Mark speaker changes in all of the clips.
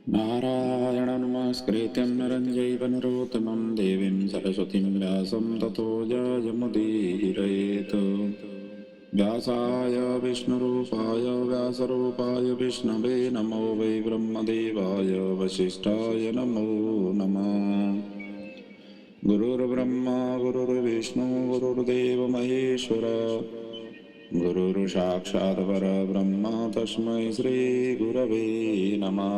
Speaker 1: नारायणं नमस्कृत्यं नरं चैव नरोत्तमं देवीं सरस्वतीं व्यासं ततो जयमुदीरयेत्। व्यासाय विष्णुरूपाय व्यासरूपाय विष्णवे नमो वै ब्रह्मदेवाय वसिष्ठाय नमो नमः। गुरुर्ब्रह्मा गुरुर्विष्णु गुरुर्देव महेश्वर गुरुर्साक्षात् परब्रह्म तस्मै श्रीगुरवे नमः।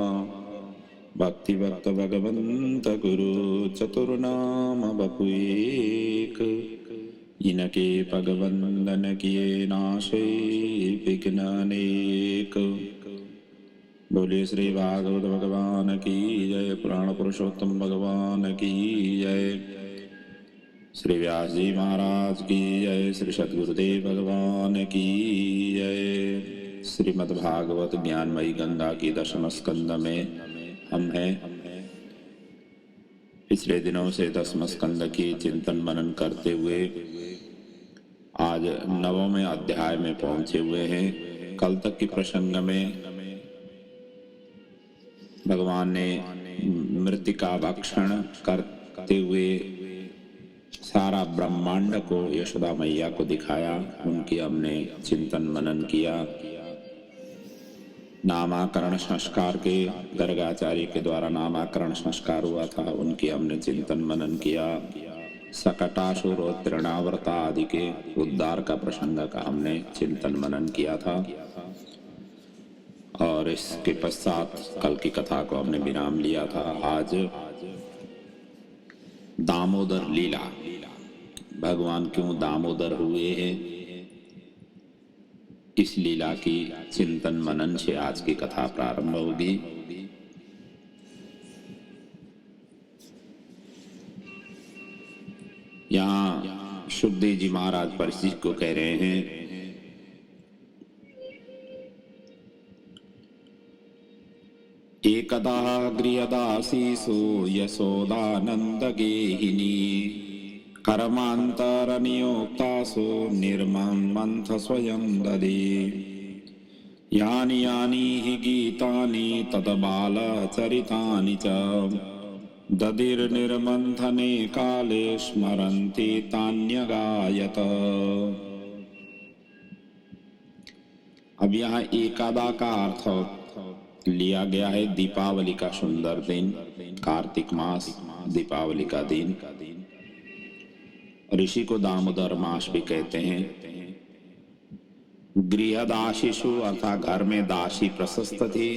Speaker 1: भक्ति भक्त भगवंत गुरु चतुर्नाम बपुएक, इनके भगवंदन किए नाशे विघ्न अनेक। बोले श्री भागवत भगवान की जय, पुराण पुरुषोत्तम भगवान की जय, श्री व्यास जी महाराज की जय, श्री सद्गुरुदेव भगवान की जय। श्रीमद्भागवत ज्ञानमयी गंगा की दशम स्कंद में हम हैं। पिछले दिनों से दसम स्कंद की चिंतन मनन करते हुए आज नववें अध्याय में पहुंचे हुए हैं। कल तक की प्रसंग में भगवान ने मृतिका भक्षण करते हुए सारा ब्रह्मांड को यशोदा मैया को दिखाया, उनकी हमने चिंतन मनन किया। नामाकरण संस्कार के गर्गाचार्य के द्वारा नामाकरण संस्कार हुआ था, उनकी हमने चिंतन मनन किया। सकटासुर और तृणावर्ता आदि के उद्धार का प्रसंग का हमने चिंतन मनन किया था। और इसके पश्चात कल की कथा को हमने विराम लिया था। आज दामोदर लीला, भगवान क्यों दामोदर हुए हैं, इस लीला की चिंतन मनन से आज की कथा प्रारंभ होगी। यहाँ सुखदेव जी महाराज परिचित को कह रहे हैं, एकदा गृहदासीसु यशोदानंद गेहिनी कर्मान्तरनियोक्तासु निर्मन्मन्थ स्वयं ददे। यानि यानि हि गीतानि तद्बालचरितानि च दधिर्निर्मन्थने काले स्मरन्ति तान्यगायत। अब यहाँ एकादा का अर्थ लिया गया है दीपावली का सुंदर दिन, कार्तिक मास दीपावली का दिन। ऋषि को दामोदर मास भी कहते हैं। गृहदासीषु अर्थात घर में दासी प्रशस्त थी,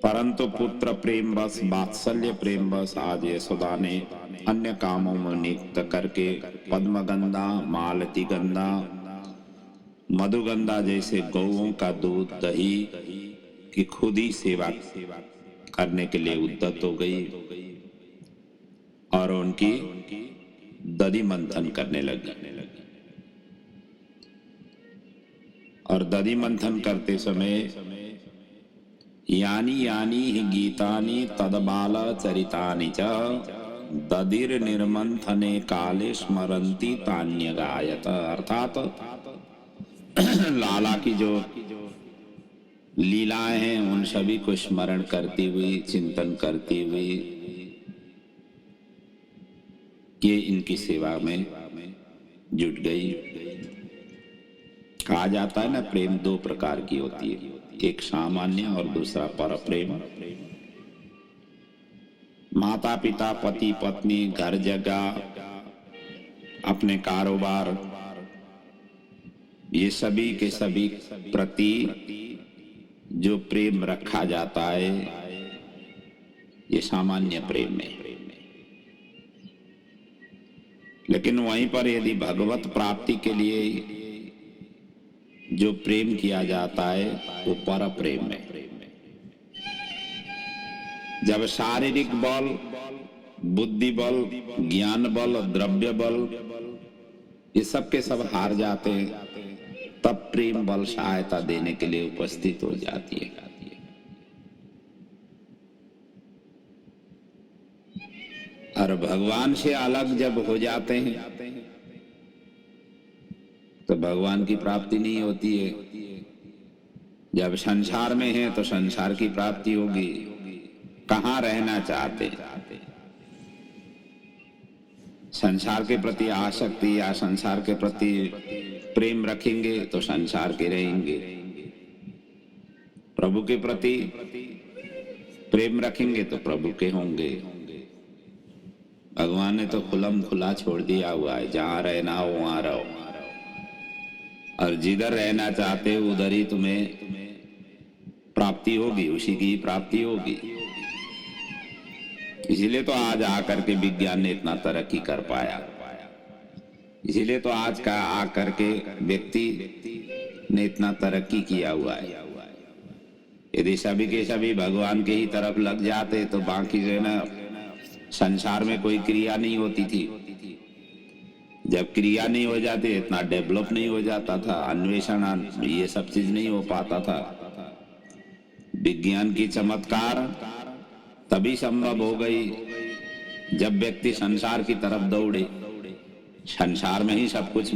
Speaker 1: परंतु पुत्र प्रेम बस वात्सल्य प्रेम बस आज यशोदा ने अन्य कामों में नियुक्त करके पद्मगंधा, मालती गंधा, मधुगंधा जैसे गौओं का दूध दही की खुद ही सेवा करने के लिए उद्यत हो गई और उनकी दधि मंथन करने लगी। और दधि मंथन करते समय यानी यानी ही गीतानि तदबाल चरितानि च दधिर निर्मंथने काले स्मरंती तान्यगायत। अर्थात लाला की जो लीलाएं हैं उन सभी को स्मरण करती हुई, चिंतन करती हुई ये इनकी सेवा में जुट गई। कहा जाता है ना, प्रेम दो प्रकार की होती है, एक सामान्य और दूसरा पर प्रेम। माता पिता, पति पत्नी, घर जगह, अपने कारोबार, ये सभी के सभी प्रति जो प्रेम रखा जाता है ये सामान्य प्रेम है। लेकिन वहीं पर यदि भगवत प्राप्ति के लिए जो प्रेम किया जाता है वो पर प्रेम है। जब शारीरिक बल, बुद्धि बल, ज्ञान बल, द्रव्य बल ये सब के सब हार जाते हैं, तब प्रेम बल सहायता देने के लिए उपस्थित हो जाती है। और भगवान से अलग जब हो जाते हैं तो भगवान की प्राप्ति नहीं होती है। जब संसार में है तो संसार की प्राप्ति होगी। कहाँ रहना चाहते, संसार के प्रति आसक्ति या संसार के प्रति प्रेम रखेंगे तो संसार के रहेंगे, प्रभु के प्रति प्रेम रखेंगे तो प्रभु के होंगे। भगवान ने तो खुलम खुला छोड़ दिया हुआ है, जहां रहना हो वहां रहो, और जिधर रहना चाहते हो उधर ही तुम्हें प्राप्ति होगी, उसी की प्राप्ति होगी। इसीलिए तो आज आकर के विज्ञान ने इतना तरक्की कर पाया, इसीलिए तो आज का आकर के व्यक्ति ने इतना तरक्की किया हुआ है। यदि सभी के सभी भगवान के ही तरफ लग जाते तो बाकी जो है ना, संसार में कोई क्रिया नहीं होती थी। जब क्रिया नहीं हो जाती, इतना डेवलप नहीं हो जाता था, अन्वेषण ये सब चीज नहीं हो पाता था। विज्ञान की चमत्कार तभी संभव हो गई जब व्यक्ति संसार की तरफ दौड़े। संसार में ही सब कुछ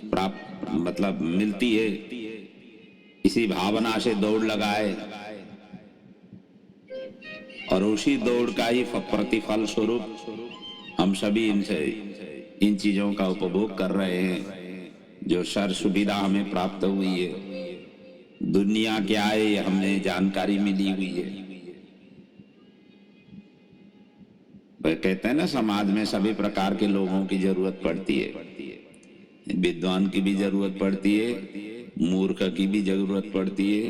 Speaker 1: प्राप्त मतलब मिलती है, इसी भावना से दौड़ लगाए और उसी दौड़ का ही प्रतिफल स्वरूप हम सभी इन चीजों का उपभोग कर रहे हैं, जो सर सुविधा हमें प्राप्त हुई है। दुनिया क्या है ये हमें जानकारी मिली हुई है। वह कहते हैं ना, समाज में सभी प्रकार के लोगों की जरूरत पड़ती है। विद्वान की भी जरूरत पड़ती है, मूर्ख की भी जरूरत पड़ती है,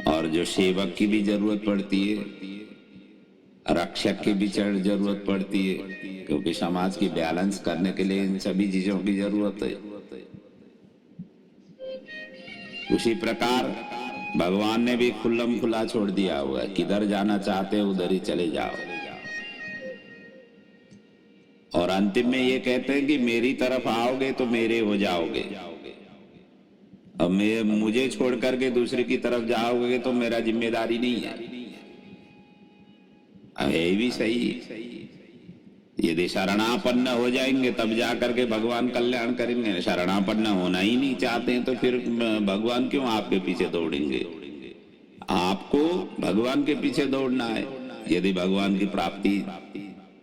Speaker 1: और जो सेवक की भी जरूरत पड़ती है, रक्षक की भी जरूरत पड़ती है, क्योंकि समाज की बैलेंस करने के लिए इन सभी चीजों की जरूरत है। उसी प्रकार भगवान ने भी खुल्लम खुला छोड़ दिया हुआ है, किधर जाना चाहते हो उधर ही चले जाओ। और अंतिम में ये कहते हैं कि मेरी तरफ आओगे तो मेरे हो जाओगे, अब मुझे छोड़ करके दूसरे की तरफ जाओगे तो मेरा जिम्मेदारी नहीं है। अब है भी सही, यदि शरणापन्न हो जाएंगे तब जा करके भगवान कल्याण करेंगे। शरणापन्न होना ही नहीं चाहते हैं तो फिर भगवान क्यों आपके पीछे दौड़ेंगे? आपको भगवान के पीछे दौड़ना है। यदि भगवान की प्राप्ति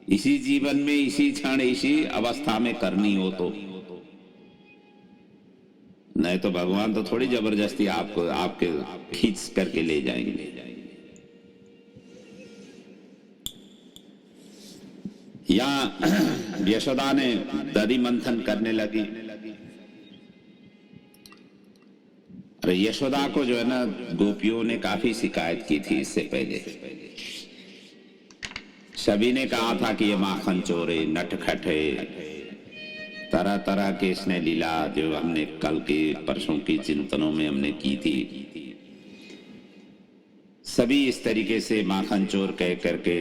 Speaker 1: इसी जीवन में, इसी क्षण, इसी अवस्था में करनी हो तो, नहीं तो भगवान तो थोड़ी जबरदस्ती आपको आपके खींच करके ले जाएंगे। यहाँ यशोदा ने दधि मंथन करने लगी। अरे यशोदा को जो है ना, गोपियों ने काफी शिकायत की थी इससे पहले। सभी ने कहा था कि ये माखन चोर है, नटखट है, तरह तरह के इसने लीला जो हमने कल के परसों की चिंतनों में हमने की थी, सभी इस तरीके से माखन चोर कह करके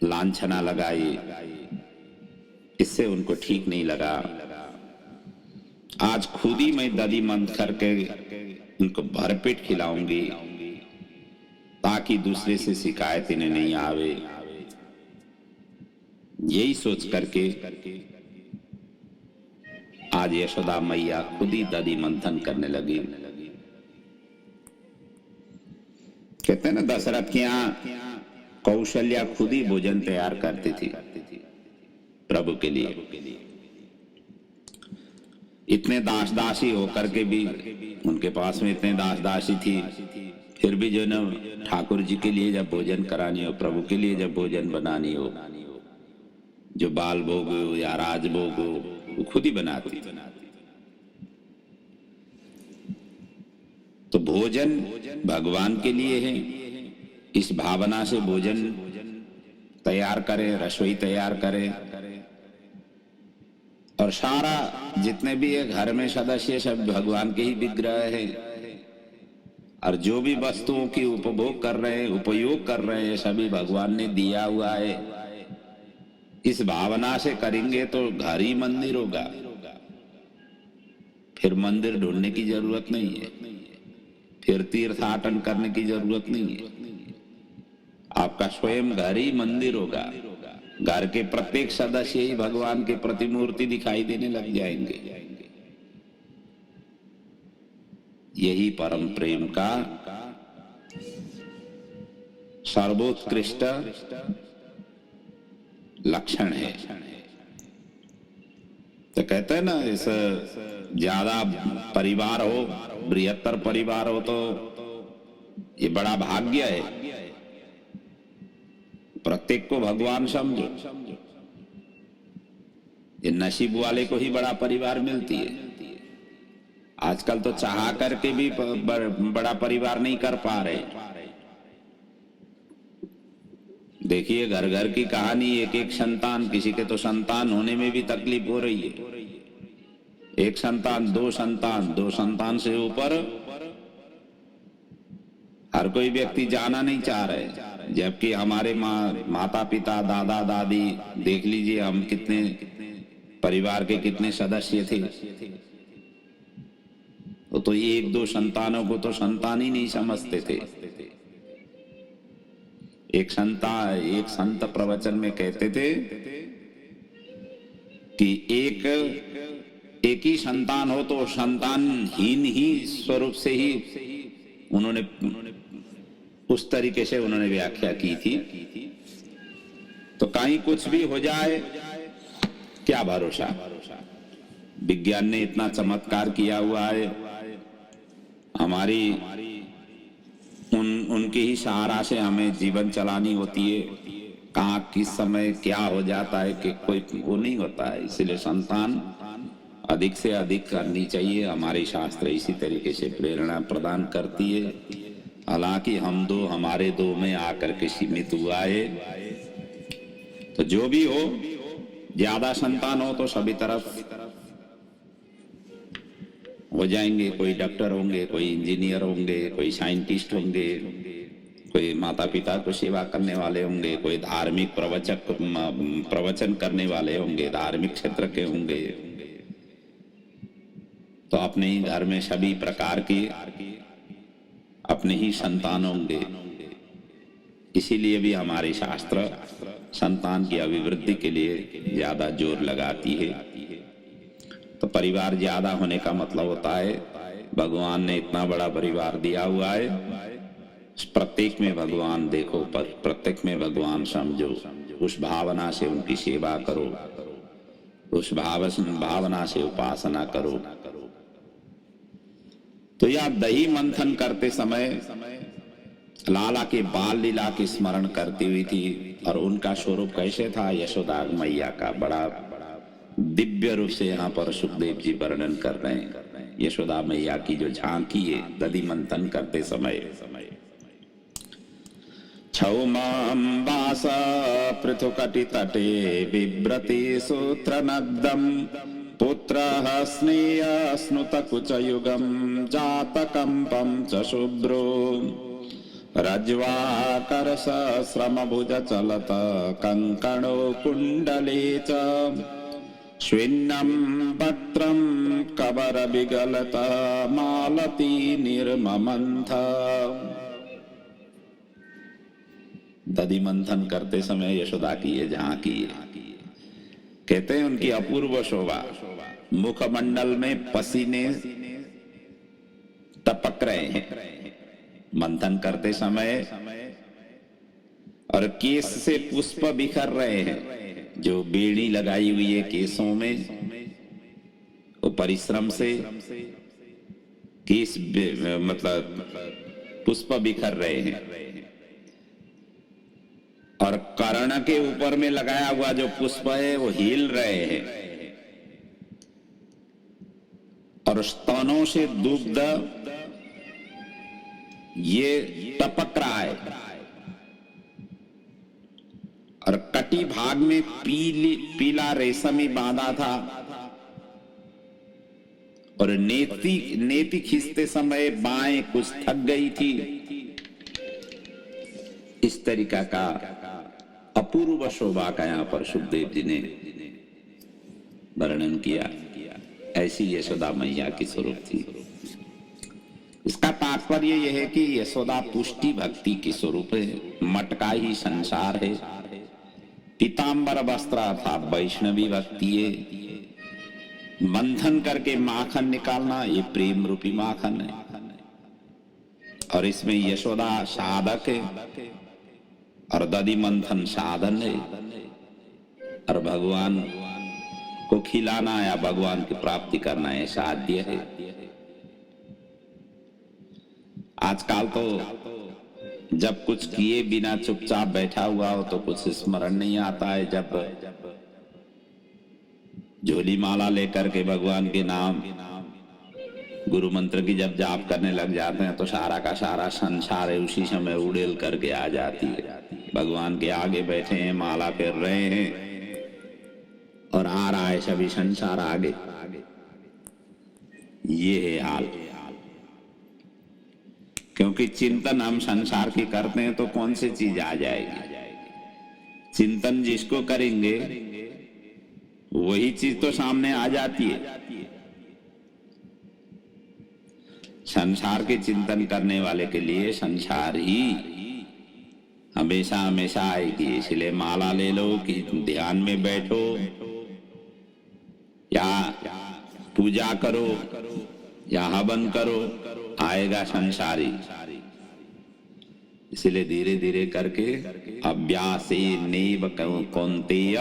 Speaker 1: लांछना लगाई। इससे उनको ठीक नहीं लगा। आज खुद ही मैं दधि मंथ करके उनको भरपेट खिलाऊंगी ताकि दूसरे से शिकायत इन्हें नहीं आवे। यही सोच करके आज यशोदा मैया खुद ही दधि मंथन करने लगी। कहते हैं ना, दशरथ के यहाँ कौशल्या खुद ही भोजन तैयार करती थी प्रभु के लिए। इतने दास दासी होकर के भी, उनके पास में इतने दास दासी थी, फिर भी जो न ठाकुर जी के लिए जब भोजन करानी हो, प्रभु के लिए जब भोजन बनानी हो, जो बाल भोग हो या राज भोग हो, वो खुद ही बनाती। तो भोजन भगवान के लिए है, इस भावना से भोजन तैयार करें, रसोई तैयार करें, और सारा जितने भी है घर में सदस्य सब भगवान के ही विग्रह है, और जो भी वस्तुओं की उपभोग कर रहे हैं, उपयोग कर रहे हैं, सभी भगवान ने दिया हुआ है। इस भावना से करेंगे तो घर ही मंदिर होगा, फिर मंदिर ढूंढने की जरूरत नहीं है, फिर तीर्थाटन करने की जरूरत नहीं है। आपका स्वयं घर ही मंदिर होगा। घर के प्रत्येक सदस्य ही भगवान के प्रतिमूर्ति दिखाई देने लग जाएंगे। यही परम प्रेम का सर्वोत्कृष्ट लक्षण है। तो कहते हैं ना, इस ज्यादा परिवार हो, बृहत्तर परिवार हो तो ये बड़ा भाग्य है। प्रत्येक को भगवान समझो। ये नसीब वाले को ही बड़ा परिवार मिलती है। आजकल तो चाह करके भी बड़ा परिवार नहीं कर पा रहे। देखिए घर घर की कहानी, एक एक संतान, किसी के तो संतान होने में भी तकलीफ हो रही है। एक संतान, दो संतान, दो संतान से ऊपर हर कोई व्यक्ति जाना नहीं चाह रहे। जबकि हमारे माता पिता, दादा दादी, देख लीजिए हम कितने परिवार के कितने सदस्य थे। तो एक दो संतानों को तो संतान ही नहीं समझते थे। एक संत प्रवचन में कहते थे कि एक ही संतान हो तो संतानहीन ही स्वरूप से ही उन्होंने उस तरीके से उन्होंने व्याख्या की थी। तो कहीं कुछ भी हो जाए, क्या भरोसा। विज्ञान ने इतना चमत्कार किया हुआ है। हमारी उनके ही सहारा से हमें जीवन चलानी होती है। कहाँ किस समय क्या हो जाता है कि कोई वो नहीं होता है। इसलिए संतान अधिक से अधिक करनी चाहिए। हमारे शास्त्र इसी तरीके से प्रेरणा प्रदान करती है। हालांकि हम दो, हमारे दो में आकर के सीमित हुआ है। तो जो भी हो, ज्यादा संतान हो तो सभी तरफ हो जाएंगे। कोई डॉक्टर होंगे, कोई इंजीनियर होंगे, कोई साइंटिस्ट होंगे, कोई माता पिता को सेवा करने वाले होंगे, कोई धार्मिक प्रवचन करने वाले होंगे, धार्मिक क्षेत्र के होंगे। तो अपने ही घर में सभी प्रकार के अपने ही संतान होंगे। इसीलिए भी हमारे शास्त्र संतान की अभिवृद्धि के लिए ज्यादा जोर लगाती है। तो परिवार ज्यादा होने का मतलब होता है भगवान ने इतना बड़ा परिवार दिया हुआ है, प्रत्येक में भगवान देखो, प्रत्येक में भगवान समझो। उस भावना से उनकी सेवा करो, उस भावना से उपासना करो। तो यह दही मंथन करते समय लाला के बाल लीला की स्मरण करती हुई थी। और उनका स्वरूप कैसे था, यशोदा मैया का बड़ा दिव्य रूप से यहाँ पर सुखदेव जी वर्णन कर रहे हैं। यशोदा मैया की जो झांकी है दधि मंथन करते समय। क्षौमाम्बास पृथुकटि तटे बिभ्रति सूत्रनग्धम् पुत्रः स्नेय स्नुत कुचयुगं जातकंपं च शुभ्रो रज्वाकर श्रमभुज चलत कंकणो कुंडले च स्विन्नं पत्रं कबर विगलत मालती निर्ममंथ। दधि मंथन करते समय यशोदा की ये झांकी है। कहते हैं उनकी अपूर्व शोभा, मुखमंडल में पसीने टपक रहे हैं मंथन करते समय, और केस से पुष्प बिखर रहे हैं। जो बेड़ी लगाई हुई है केसों में, वो परिश्रम से केस मतलब पुष्प बिखर रहे हैं। और कर्ण के ऊपर में लगाया हुआ जो पुष्प है वो हिल रहे हैं। और स्तनों से दुग्ध ये टपक रहा है। और कटी भाग में पीला रेशमी बांधा था। और नेति खींचते समय बाएं कुछ थक गई थी। इस तरीका का अपूर्व शोभा का यहाँ पर सुखदेव जी ने वर्णन किया। ऐसी यशोदा मैया की स्वरूप थी। इसका तात्पर्य यह है कि यशोदा पुष्टि भक्ति की स्वरूप है। मटका ही संसार है। पीतांबर वस्त्र था वैष्णवी भक्ति है। मंथन करके माखन निकालना ये प्रेम रूपी माखन है। और इसमें यशोदा साधक है और दधि मंथन साधन है, और भगवान को खिलाना या भगवान की प्राप्ति करना है साध्य है। आजकल तो जब कुछ किए बिना चुपचाप बैठा हुआ हो तो कुछ स्मरण नहीं आता है। जब झोली माला लेकर के भगवान के नाम गुरु मंत्र की जब जाप करने लग जाते हैं तो सारा का सारा संसार है उसी समय उड़ेल करके आ जाती है। भगवान के आगे बैठे हैं, माला फेर रहे हैं और आ रहा है सभी संसार आगे। ये है हाल। क्योंकि चिंतन हम संसार की करते हैं तो कौन सी चीज आ जाएगी। चिंतन जिसको करेंगे वही चीज तो सामने आ जाती है। संसार के चिंतन करने वाले के लिए संसार ही हमेशा हमेशा आएगी। इसलिए माला ले लो कि ध्यान में बैठो या पूजा करो या हवन करो, आएगा संसारी। इसलिए धीरे धीरे करके अभ्यासे नैव कौन्तेय,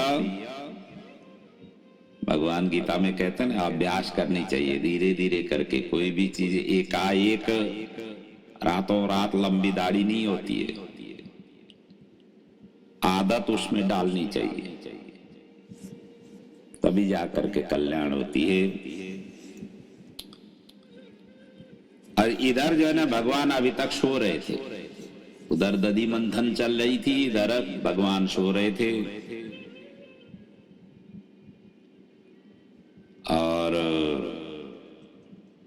Speaker 1: भगवान गीता में कहते हैं अभ्यास करनी चाहिए धीरे धीरे करके। कोई भी चीज एकाएक रातों रात लंबी दाढ़ी नहीं होती है, आदत उसमें डालनी चाहिए, तभी जाकर के कल्याण होती है। और इधर जो है ना भगवान अभी तक सो रहे थे, उधर दधि मंथन चल रही थी, इधर भगवान सो रहे थे। और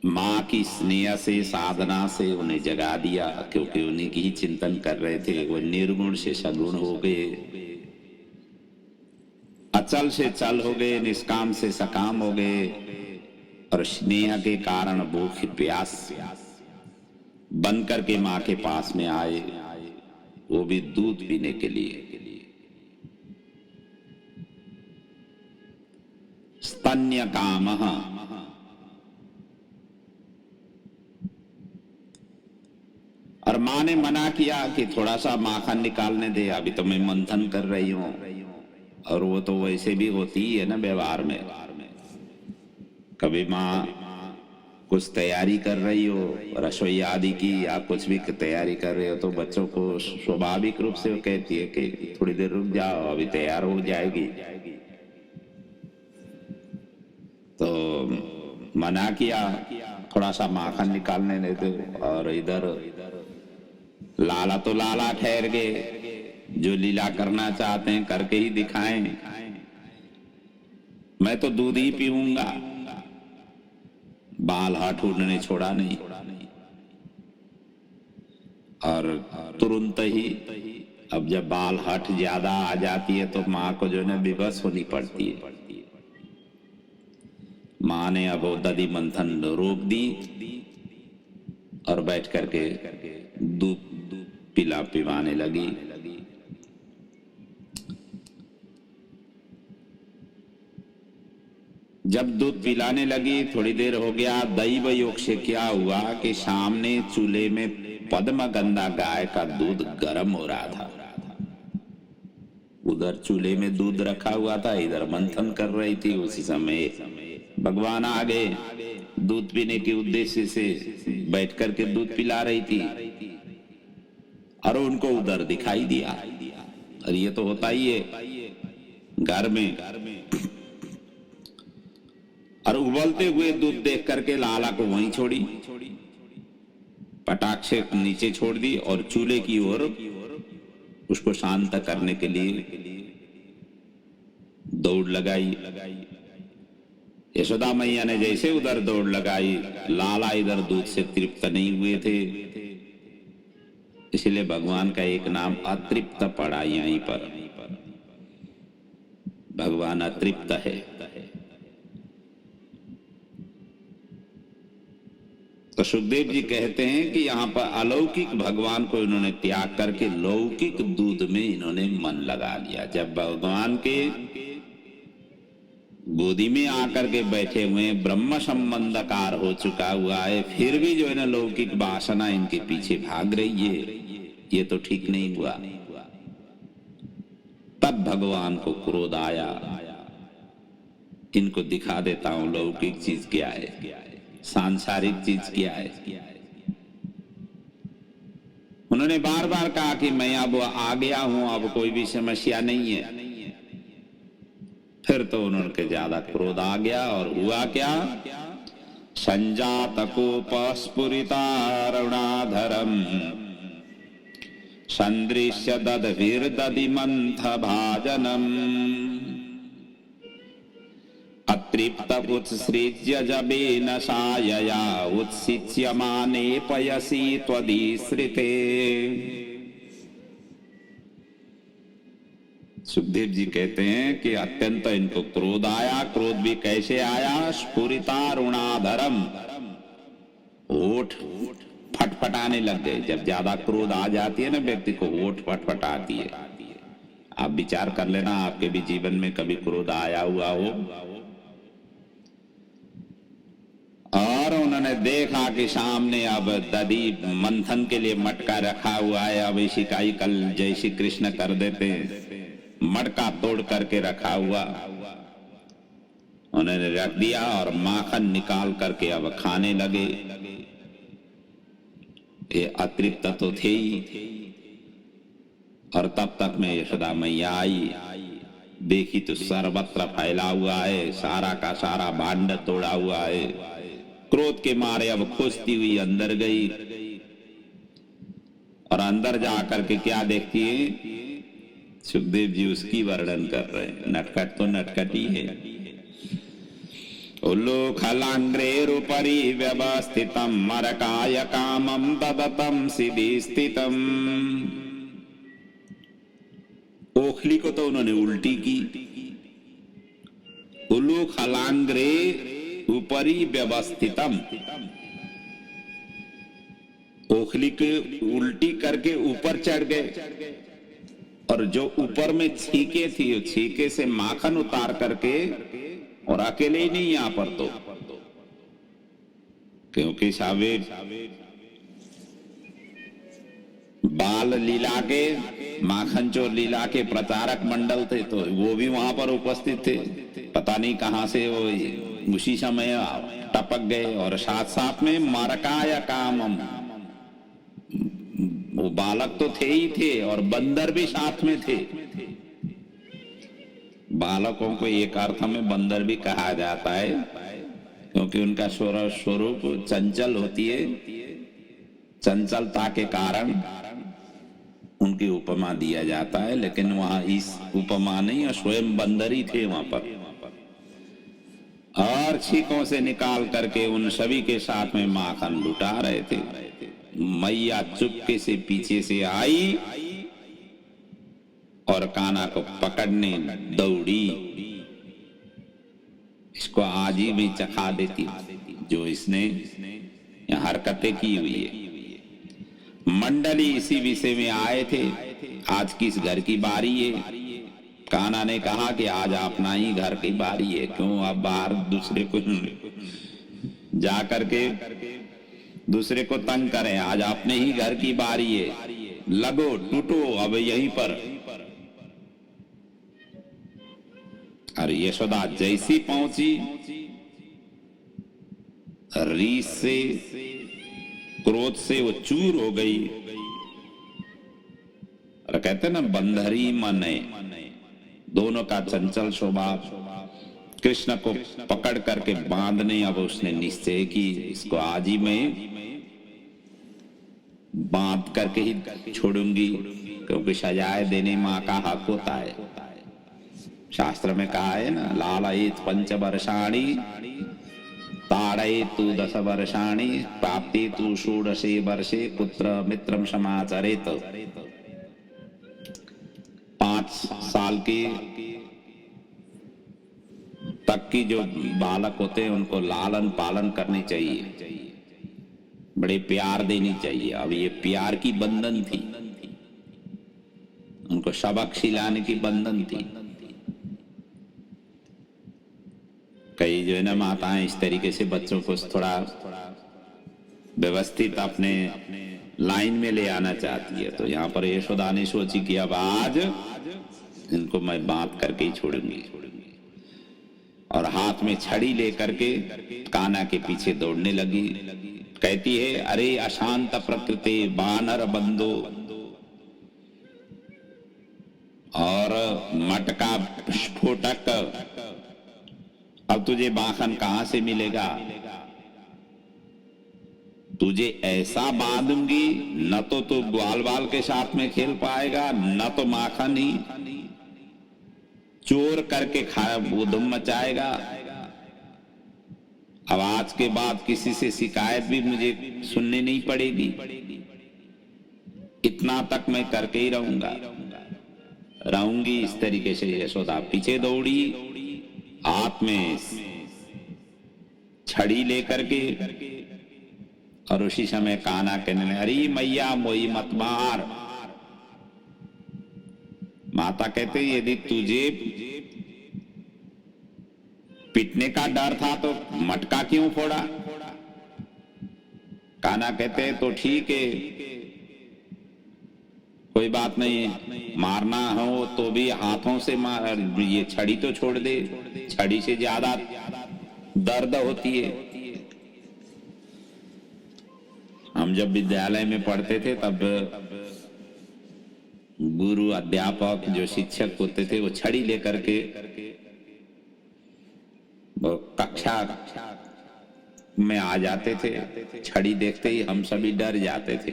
Speaker 1: माँ की स्नेह से साधना से उन्हें जगा दिया, क्योंकि उन्हीं की ही चिंतन कर रहे थे। वो निर्गुण से सगुण हो गए, अचल से चल हो गए, निष्काम से सकाम हो गए। और स्नेह के कारण भूख प्यास बन करके माँ के पास में आए, वो भी दूध पीने के लिए। स्तन्य कामः, और माँ ने मना किया कि थोड़ा सा माखन निकालने दे, अभी तो मैं मंथन कर रही हूं। और वो तो वैसे भी होती ही है ना व्यवहार में। कभी माँ कुछ तैयारी कर रही हो, रसोई आदि की, या कुछ भी तैयारी कर रही हो, तो बच्चों को स्वाभाविक रूप से वो कहती है कि थोड़ी देर रुक जाओ, अभी तैयार हो जाएगी। तो मना किया, थोड़ा सा माखन निकालने दे दो। और इधर लाला तो लाला ठहर गए, जो लीला करना चाहते हैं करके ही दिखाएं, मैं तो दूध ही पीऊंगा। बाल हाथ उन्होंने छोड़ा नहीं, और तुरंत ही अब जब बाल हट ज्यादा आ जाती है तो माँ को जो है ना विवश होनी पड़ती है। माँ ने अब दधि मंथन रोक दी और बैठ करके दूध पिलाने लगी। जब दूध पिलाने लगी, थोड़ी देर हो गया, दैव योग से क्या हुआ कि सामने चूल्हे में पद्मगंधा गाय का दूध गर्म हो रहा था। उधर चूल्हे में दूध रखा हुआ था, इधर मंथन कर रही थी। उसी समय भगवान आ गए, दूध पीने के उद्देश्य से बैठ करके दूध पिला रही थी, और उनको उधर दिखाई दिया। और ये तो होता ही है घर में। और उबलते हुए दूध देख करके लाला को वहीं छोड़ी, पटाख से नीचे छोड़ दी और चूल्हे की ओर उसको शांत करने के लिए दौड़ लगाई। यशोदा मैया ने जैसे उधर दौड़ लगाई, लाला इधर दूध से तृप्त नहीं हुए थे, इसलिए भगवान का एक नाम अतृप्त पड़ा यहीं पर। भगवान अतृप्त है। तो सुखदेव जी कहते हैं कि यहाँ पर अलौकिक भगवान को इन्होंने त्याग करके लौकिक दूध में इन्होंने मन लगा लिया। जब भगवान के गोदी में आकर के बैठे हुए ब्रह्म संबंधकार हो चुका हुआ है, फिर भी जो है ना लौकिक वासना इनके पीछे भाग रही है, ये तो ठीक नहीं हुआ। तब भगवान को क्रोध आया, इनको दिखा देता हूं लौकिक चीज क्या है, सांसारिक चीज क्या है। उन्होंने बार बार कहा कि मैं अब आ गया हूं, अब कोई भी समस्या नहीं है। फिर तो उन्होंने ज्यादा क्रोध आ गया और हुआ क्या, संजात कोपस्फुरितारुणाधरम संदृश्य ददभिर्दधिमंथ भाजनम अतृप्त उत्सृज्य जबेन सायया उत्सिच्यमाने पयसी त्वदीश्रिते। सुखदेव जी कहते हैं कि अत्यंत इनको क्रोध आया। क्रोध भी कैसे आया, स्फुरितारुणाधरम, ओठ फटफटाने लग गए। जब ज्यादा क्रोध आ जाती है ना व्यक्ति को, ओठ फटफटाती है। आप विचार कर लेना, आपके भी जीवन में कभी क्रोध आया हुआ हो। और उन्होंने देखा कि सामने अब दधी मंथन के लिए मटका रखा हुआ है। अब इसी का ही कल जय श्री कृष्ण कर देते, मटका तोड़ करके रखा हुआ उन्होंने रख दिया और माखन निकाल करके अब खाने लगे। ये अतृप्त तो थे ही। और तब तक में यशोदा मैया आई, देखी तो सर्वत्र फैला हुआ है, सारा का सारा भांड तोड़ा हुआ है। क्रोध के मारे अब खोजती हुई अंदर गई और अंदर जाकर के क्या देखती है, सुखदेव जी उसकी वर्णन कर रहे हैं। नटखट तो नटखट ही है। उल्लूखलांग्रेरुपरि व्यवस्थितम मरकाय कामम ददतम सिद्धि स्थितम। ओखली को तो उन्होंने उल्टी की। उल्लूखलांग्रे उपरी व्यवस्थितम, ओखली के उल्टी करके ऊपर चढ़ गए और जो ऊपर में छीके थी, छीके से माखन उतार करके, और अकेले ही नहीं यहां पर तो, क्योंकि सावे बाल लीला के, माखन चोर लीला के प्रचारक मंडल थे, तो वो भी वहां पर उपस्थित थे। पता नहीं कहां से वो उसी समय टपक गए। और साथ साथ में मरकाय कामम, वो बालक तो थे ही थे और बंदर भी साथ में थे। बालकों को एक अर्थ में बंदर भी कहा जाता है, क्योंकि उनका स्वरूप चंचल होती है। चंचलता के कारण उनकी उपमा दिया जाता है, लेकिन वहां इस उपमा नहीं, स्वयं बंदर ही थे वहां पर। और छीकों से निकाल करके उन सभी के साथ में माखन लुटा रहे थे। मैया चुपके से पीछे से आई और कान्हा को पकड़ने दौड़ी। इसको आज ही मैं चखा देती जो इसने हरकतें की हुई है। मंडली इसी विषय में आए थे, आज किस घर की बारी है। कान्हा ने कहा कि आज अपना ही घर की बारी है, क्यों आप बाहर दूसरे को जा करके दूसरे को तंग करें, आज अपने ही घर की बारी है। लगो टूटो अब यहीं पर। और यशोदा जैसी पहुंची, रीस से, क्रोध से वो चूर हो गई। और कहते ना बंधरी मन है, दोनों का चंचल स्वभाव। कृष्ण को पकड़ करके बांधने अब उसने निश्चय की, इसको आज ही मैं बांध करके ही छोड़ूंगी, क्योंकि सजाए देने माँ का हक होता है। शास्त्र में कहा है ना, लालयेत पंच वर्षाणि ताड़येतु 10 वर्षाणि प्राप्तेतु 16 वर्षे पुत्र मित्रम समाचरेत। 5 साल की तक की जो बालक होते हैं उनको लालन पालन करनी चाहिए, बड़े प्यार देनी चाहिए। अब ये प्यार की बंधन थी, उनको सबक सिलाने की बंधन थी। कई जो है ना माताएं इस तरीके से बच्चों को थोड़ा व्यवस्थित अपने लाइन में ले आना चाहती है। तो यहाँ पर यशोदा ने सोची कि अब आज इनको मैं बांध करके ही छोड़ूंगी, और हाथ में छड़ी लेकर के कान्हा के पीछे दौड़ने लगी। कहती है, अरे अशांत प्रकृति बानर बंधो, और मटका स्फोटक, अब तुझे माखन कहां से मिलेगा? तुझे ऐसा बांधूंगी न तो तू ग्वाल बाल के साथ में खेल पाएगा, न तो माखन ही चोर करके खाया वो धुम मचाएगा। अब आज के बाद किसी से शिकायत भी मुझे सुननी नहीं पड़ेगी, इतना तक मैं करके ही रहूंगी। इस तरीके से यशोदा पीछे दौड़ी, हाथ में छड़ी लेकर के, और उसी समय कान्हा कहने लगे, अरे मैया मोई मत मार। माता कहते, यदि तुझे पिटने का डर था तो मटका क्यों फोड़ा? कान्हा कहते, तो ठीक है, कोई बात नहीं, मारना हो तो भी हाथों से मार, ये छड़ी तो छोड़ दे, छड़ी से ज्यादा दर्द होती है। हम जब विद्यालय में पढ़ते थे तब गुरु अध्यापक जो शिक्षक होते थे वो छड़ी लेकर के वो कक्षा में आ जाते थे। छड़ी देखते ही हम सभी डर जाते थे।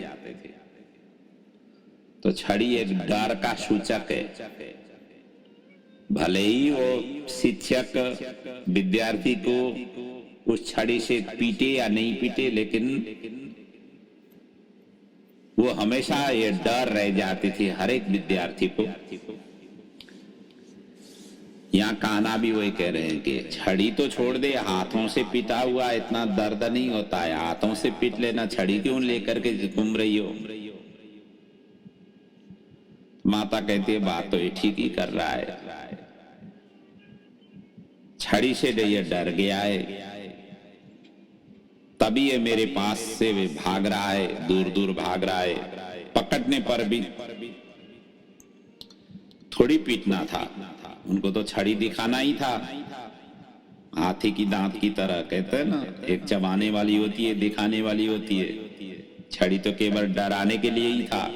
Speaker 1: तो छड़ी एक डर का सूचक है। भले ही वो शिक्षक विद्यार्थी को उस छड़ी से पीटे या नहीं पीटे, लेकिन वो हमेशा ये डर रह जाती थी हर एक विद्यार्थी को। यहाँ कान्हा भी वही कह रहे हैं कि छड़ी तो छोड़ दे, हाथों से पिटा हुआ इतना दर्द नहीं होता है, हाथों से पीट लेना, छड़ी क्यों लेकर के घूम रही हो? माता कहती है, बात तो ये ठीक ही कर रहा है, छड़ी से ये डर गया है, तभी ये मेरे पास से वे भाग रहा है, दूर दूर भाग रहा है। पकड़ने पर भी थोड़ी पीटना था, उनको तो छड़ी दिखाना ही था, हाथी की दांत की तरह। कहते हैं ना, एक चबाने वाली होती है, दिखाने वाली होती है, छड़ी तो केवल डराने के लिए ही था,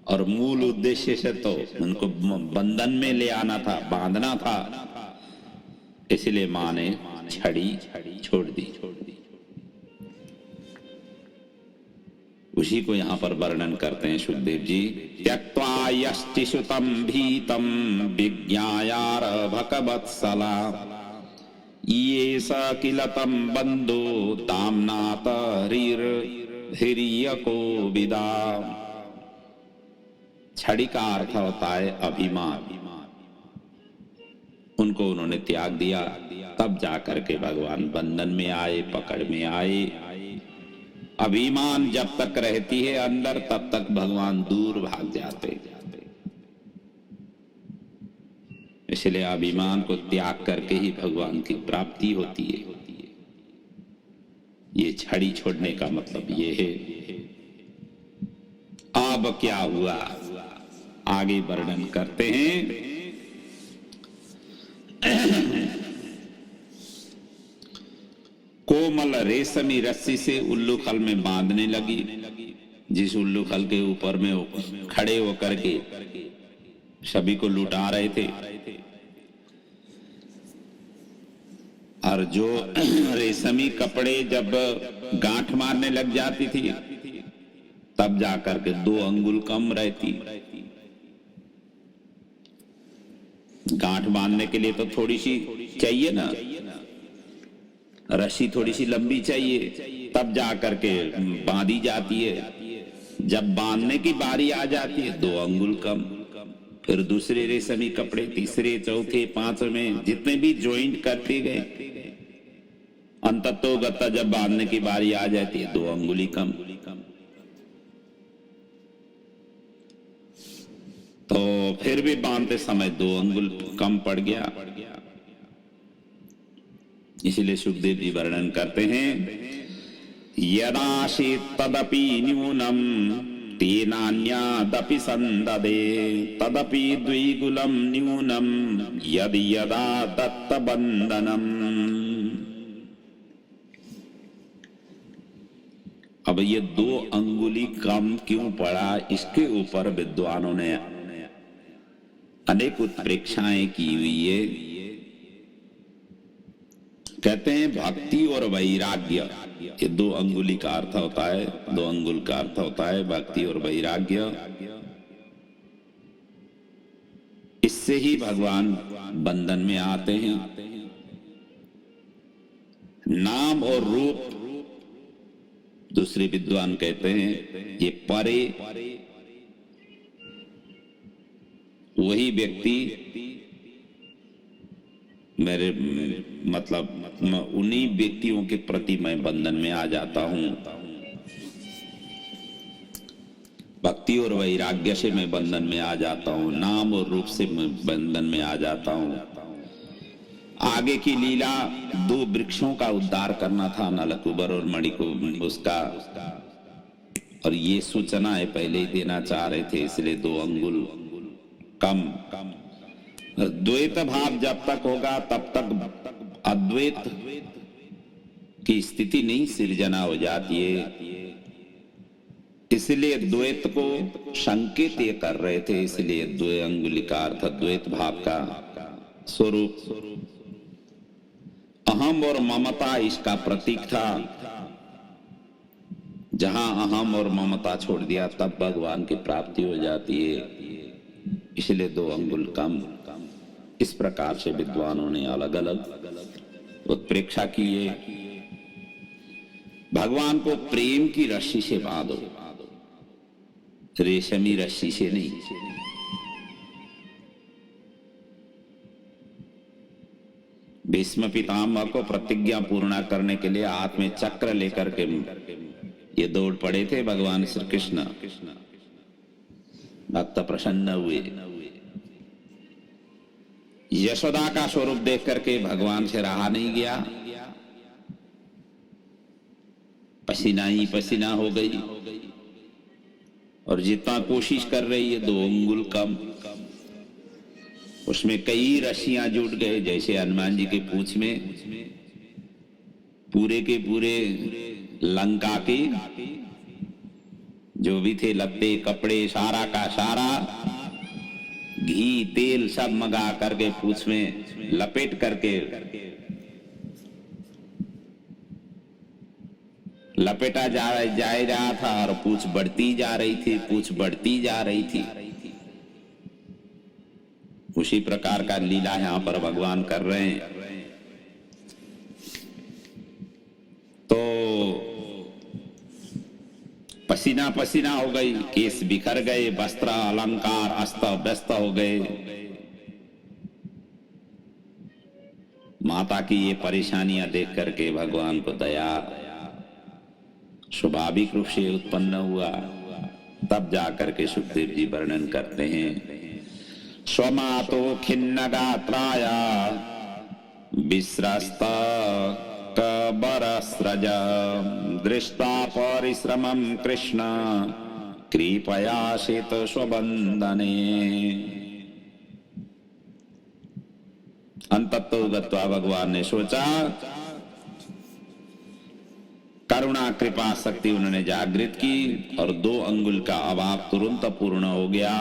Speaker 1: और मूल उद्देश्य से तो उनको बंधन में ले आना था, बांधना था। इसलिए मां ने छड़ी छोड़ दी। उसी को यहाँ पर वर्णन करते हैं सुखदेव जी। त्यक्त्वा यष्टि सुतं भीतं विज्ञायार भकवत्सला, ये स किल तं बंधो ताम्नात हिर्यको विदा। छड़ी का अर्थ होता है अभिमान। उनको उन्होंने त्याग दिया, तब जाकर के भगवान बंधन में आए, पकड़ में आए। अभिमान जब तक रहती है अंदर, तब तक भगवान दूर भाग जाते। इसलिए अभिमान को त्याग करके ही भगवान की प्राप्ति होती है। ये छड़ी छोड़ने का मतलब ये है। अब क्या हुआ, आगे वर्णन करते हैं। कोमल रेशमी रस्सी से उल्लू खल में बांधने लगी। जिस उल्लू खल के ऊपर में वो खड़े होकर के सभी को लुटा रहे थे, और जो रेशमी कपड़े जब गांठ मारने लग जाती थी, तब जाकर के 2 अंगुल कम रहती। गांठ बांधने के लिए तो थोड़ी सी चाहिए ना, रस्सी थोड़ी सी लंबी चाहिए, तब जाकर के बांधी जाती है। जब बांधने की बारी आ जाती है, 2 अंगुल कम। फिर दूसरे रेशमी कपड़े, तीसरे, चौथे, 5वें, जितने भी ज्वाइंट करते गए, अंततोगत्ता जब बांधने की बारी आ जाती है, 2 अंगुली कम। तो फिर भी बांधते समय 2 अंगुल कम पड़ गया। इसलिए सुखदेव जी वर्णन करते हैं, यदाशि तदपि न्यूनम तेनान्यादपि संददे तदपि द्विगुलम न्यूनम यदि यदा दत्त बंधनम। अब ये 2 अंगुली कम क्यों पड़ा, इसके ऊपर विद्वानों ने अनेक उत्प्रेक्षाएं की हुई है। कहते हैं भक्ति और वैराग्य, ये 2 अंगुली का अर्थ होता है, 2 अंगुल का अर्थ होता है भक्ति और वैराग्य। इससे ही भगवान बंधन में आते हैं। नाम और रूप, दूसरे विद्वान कहते हैं ये परे, वही व्यक्ति मेरे मतलब उन्हीं व्यक्तियों के प्रति मैं बंधन में आ जाता हूं। भक्ति और वैराग्य से मैं बंधन में आ जाता हूं, नाम और रूप से मैं बंधन में आ जाता हूं। आगे की लीला 2 वृक्षों का उद्धार करना था, नलकुबर और मणि को उसका, और ये सूचना है पहले ही देना चाह रहे थे, इसलिए 2 अंगुल कम। द्वैत भाव जब तक होगा तब तक अद्वैत की स्थिति नहीं सृजना हो जाती है। इसलिए द्वैत को संकेत ये कर रहे थे, इसलिए 2 अंगुली का अर्थ द्वैत भाव का स्वरूप। अहम और ममता इसका प्रतीक था। जहां अहम और ममता छोड़ दिया तब भगवान की प्राप्ति हो जाती है, इसलिए 2 अंगुल कम। इस प्रकार से विद्वानों ने अलग अलग उत्प्रेक्षा की है। भगवान को प्रेम की रस्सी से बांधो, रेशमी रस्सी से नहीं। भीष्म पितामह को प्रतिज्ञा पूर्ण करने के लिए हाथ में चक्र लेकर के ये दौड़ पड़े थे भगवान श्री कृष्ण। भक्त प्रसन्न हुए। यशोदा का स्वरूप देख करके भगवान से रहा नहीं गया, पसीना ही पसीना हो गई, और जितना कोशिश कर रही है 2 अंगुल कम। उसमें कई रस्सियां जुट गए, जैसे हनुमान जी के पूंछ में पूरे के पूरे लंका के जो भी थे लत्ते कपड़े सारा का सारा, घी तेल सब मंगा करके पूंछ में लपेट करके लपेटा जा रहा था, और पूंछ बढ़ती जा रही थी, पूंछ बढ़ती जा रही थी। उसी प्रकार का लीला यहां पर भगवान कर रहे हैं। तो पसीना पसीना हो गई, केस बिखर गए, वस्त्र अलंकार अस्त व्यस्त हो गए। माता की ये परेशानियां देख करके भगवान को दया स्वाभाविक रूप से उत्पन्न हुआ। तब जाकर के सुखदेव जी वर्णन करते हैं, स्वमातो खिन्न गात्राया विस्रस्त कबरस्रज दृष्टा परिश्रमं कृष्ण कृपयाशित स्वबंधने। अंततो गत्वा भगवान ने सोचा, करुणा कृपा शक्ति उन्होंने जागृत की, और 2 अंगुल का अभाव तुरंत पूर्ण हो गया।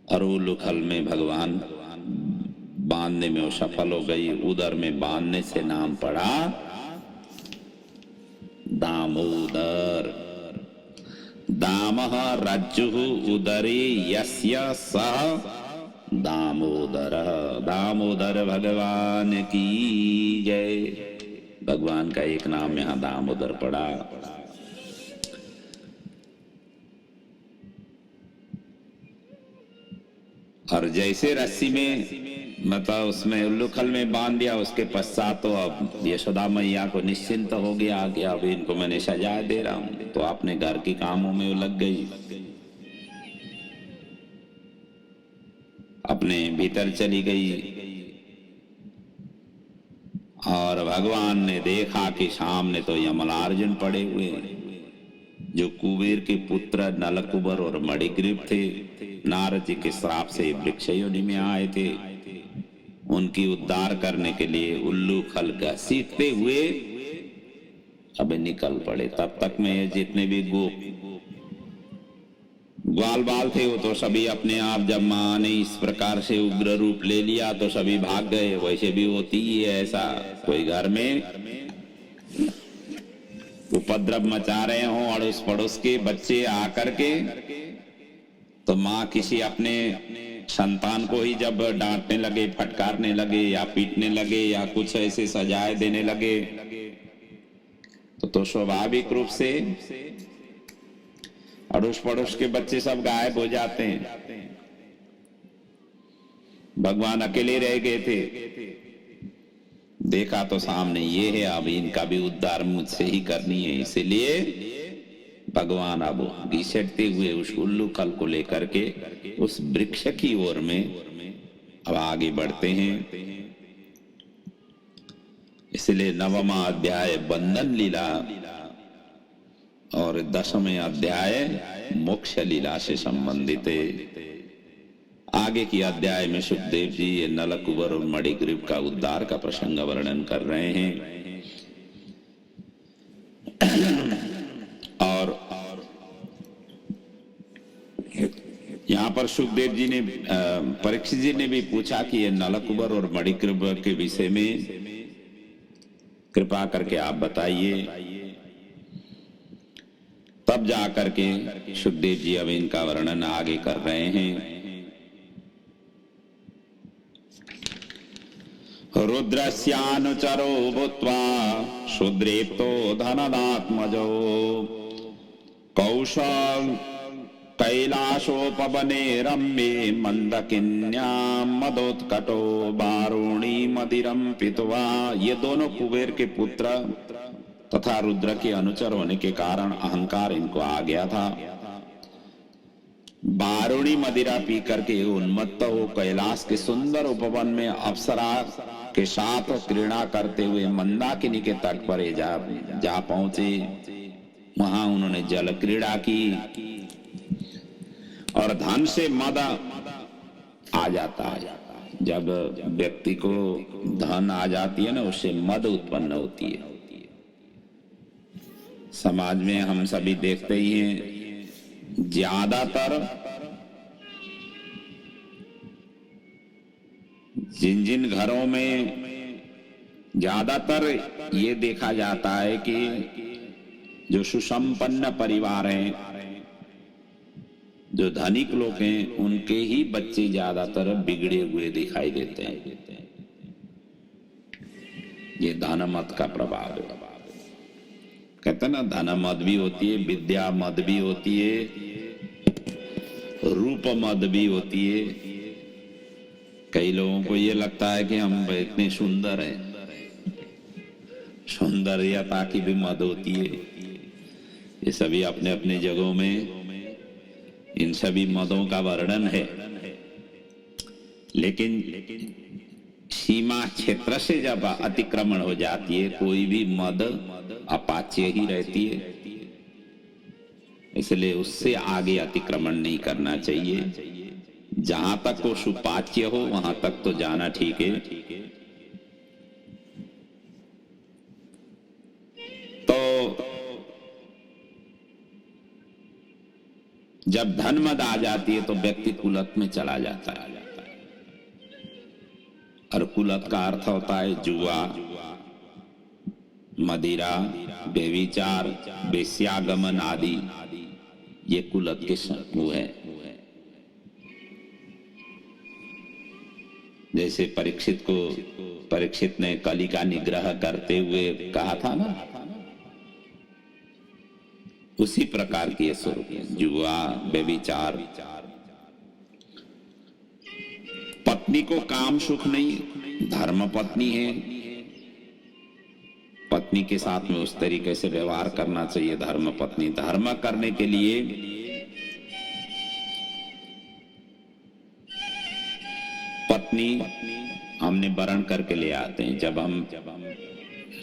Speaker 1: और वो लुखल में भगवान बांधने में वो सफल हो गई। उदर में बांधने से नाम पड़ा दामोदर। दामः रज्जुः उदरे यस्य सः दामोदर। दामोदर भगवान की जय। भगवान का एक नाम यहां दामोदर पड़ा। और जैसे रस्सी में मतलब उसमें उल्लूखल में बांध दिया, उसके पश्चात तो अब यशोदा मैया को निश्चिंत हो गया कि अब इनको मैंने सजा दे रहा हूं, तो आपने घर के कामों में लग गई। अब अपने भीतर चली गई और भगवान ने देखा कि सामने तो यमलार्जुन पड़े हुए हैं, जो कुबेर के पुत्र नलकुबर और मणिग्रीव थे। नारद जी के श्राप से वृक्ष योनि में आए थे, उनकी उद्धार करने के लिए उल्लू खल घसीटते हुए अब निकल पड़े। तब तक में जितने भी ग्वाल बाल थे वो तो सभी अपने आप, जब माँ ने इस प्रकार से उग्र रूप ले लिया तो सभी भाग गए। वैसे भी होती ही है ऐसा, कोई घर में उपद्रव मचा रहे हों और उस पड़ोस के बच्चे आकर के, तो माँ किसी अपने संतान को ही जब डांटने लगे, फटकारने लगे या पीटने लगे या कुछ ऐसे सजाए देने लगे तो स्वाभाविक रूप से अड़ोस पड़ोस के बच्चे सब गायब हो जाते हैं। भगवान अकेले रह गए थे। देखा तो सामने ये है, अब इनका भी उद्धार मुझसे ही करनी है। इसलिए भगवान अब घिसटते हुए उस उल्लू खल को लेकर के उस वृक्ष की ओर में अब आगे बढ़ते हैं। इसलिए 9वां अध्याय बंधन लीला और 10वें अध्याय मोक्ष लीला से संबंधित है। आगे की अध्याय में सुखदेव जी ये नलकुबर और मणिग्रीव का उद्धार का प्रसंग वर्णन कर रहे हैं। और यहाँ पर सुखदेव जी ने, परीक्षित जी ने भी पूछा कि ये नलकुबर और मणिग्रीव के विषय में कृपा करके आप बताइए। तब जाकर के सुखदेव जी अब इनका वर्णन आगे कर रहे हैं। रुद्रस्यानुचरो भूत्वा शूद्रेप्तो धनदात्मजो कौशल कैलाशोपवने रम्ये मंदकिन्यां मदोत्कटो बारुणी मदिरम पित्वा। ये दोनों कुबेर के पुत्र तथा रुद्र के अनुचर होने के कारण अहंकार इनको आ गया था। बारुणी मदिरा पी करके उन्मत्त हो कैलाश के सुंदर उपवन में अप्सरा के साथ क्रीड़ा करते हुए मंदाकिनी के तट पर जा पहुंचे। वहां उन्होंने जल क्रीड़ा की और धन से मद आ जाता है। जब व्यक्ति को धन आ जाती है ना, उससे मद उत्पन्न होती है। समाज में हम सभी देखते ही हैं, ज्यादातर जिन जिन घरों में ज्यादातर ये देखा जाता है कि जो सुसंपन्न परिवार हैं, जो धनिक लोग हैं, उनके ही बच्चे ज्यादातर बिगड़े हुए दिखाई देते हैं। ये धन मत का प्रभाव है। कहते ना, धन मद भी होती है, विद्या मद भी होती है, रूप मद भी होती है। कई लोगों को ये लगता है कि हम इतने सुंदर हैं, सौंदर्यता की भी मद होती है। ये सभी अपने अपने जगहों में इन सभी मदों का वर्णन है। लेकिन सीमा क्षेत्र से जब अतिक्रमण हो जाती है, कोई भी मद अपाच्य ही रहती है। इसलिए उससे आगे अतिक्रमण नहीं करना चाहिए। जहां तक वो सुपाच्य हो वहां तक तो जाना ठीक है। तो जब धन मद आ जाती है तो व्यक्ति कुलत में चला जाता है। और कुलत का अर्थ होता है जुआ, मदिरा, व्यभिचार, वेश्यागमन आदि। ये कुलत के समूह है। जैसे परीक्षित ने कली का निग्रह करते हुए कहा था ना, उसी प्रकार की स्वरूप है। जुआ, व्यभिचार। पत्नी को काम सुख नहीं, धर्म पत्नी है, पत्नी के साथ में उस तरीके से व्यवहार करना चाहिए। धर्म पत्नी, धर्म करने के लिए पत्नी हमने वरण करके ले आते हैं। जब हम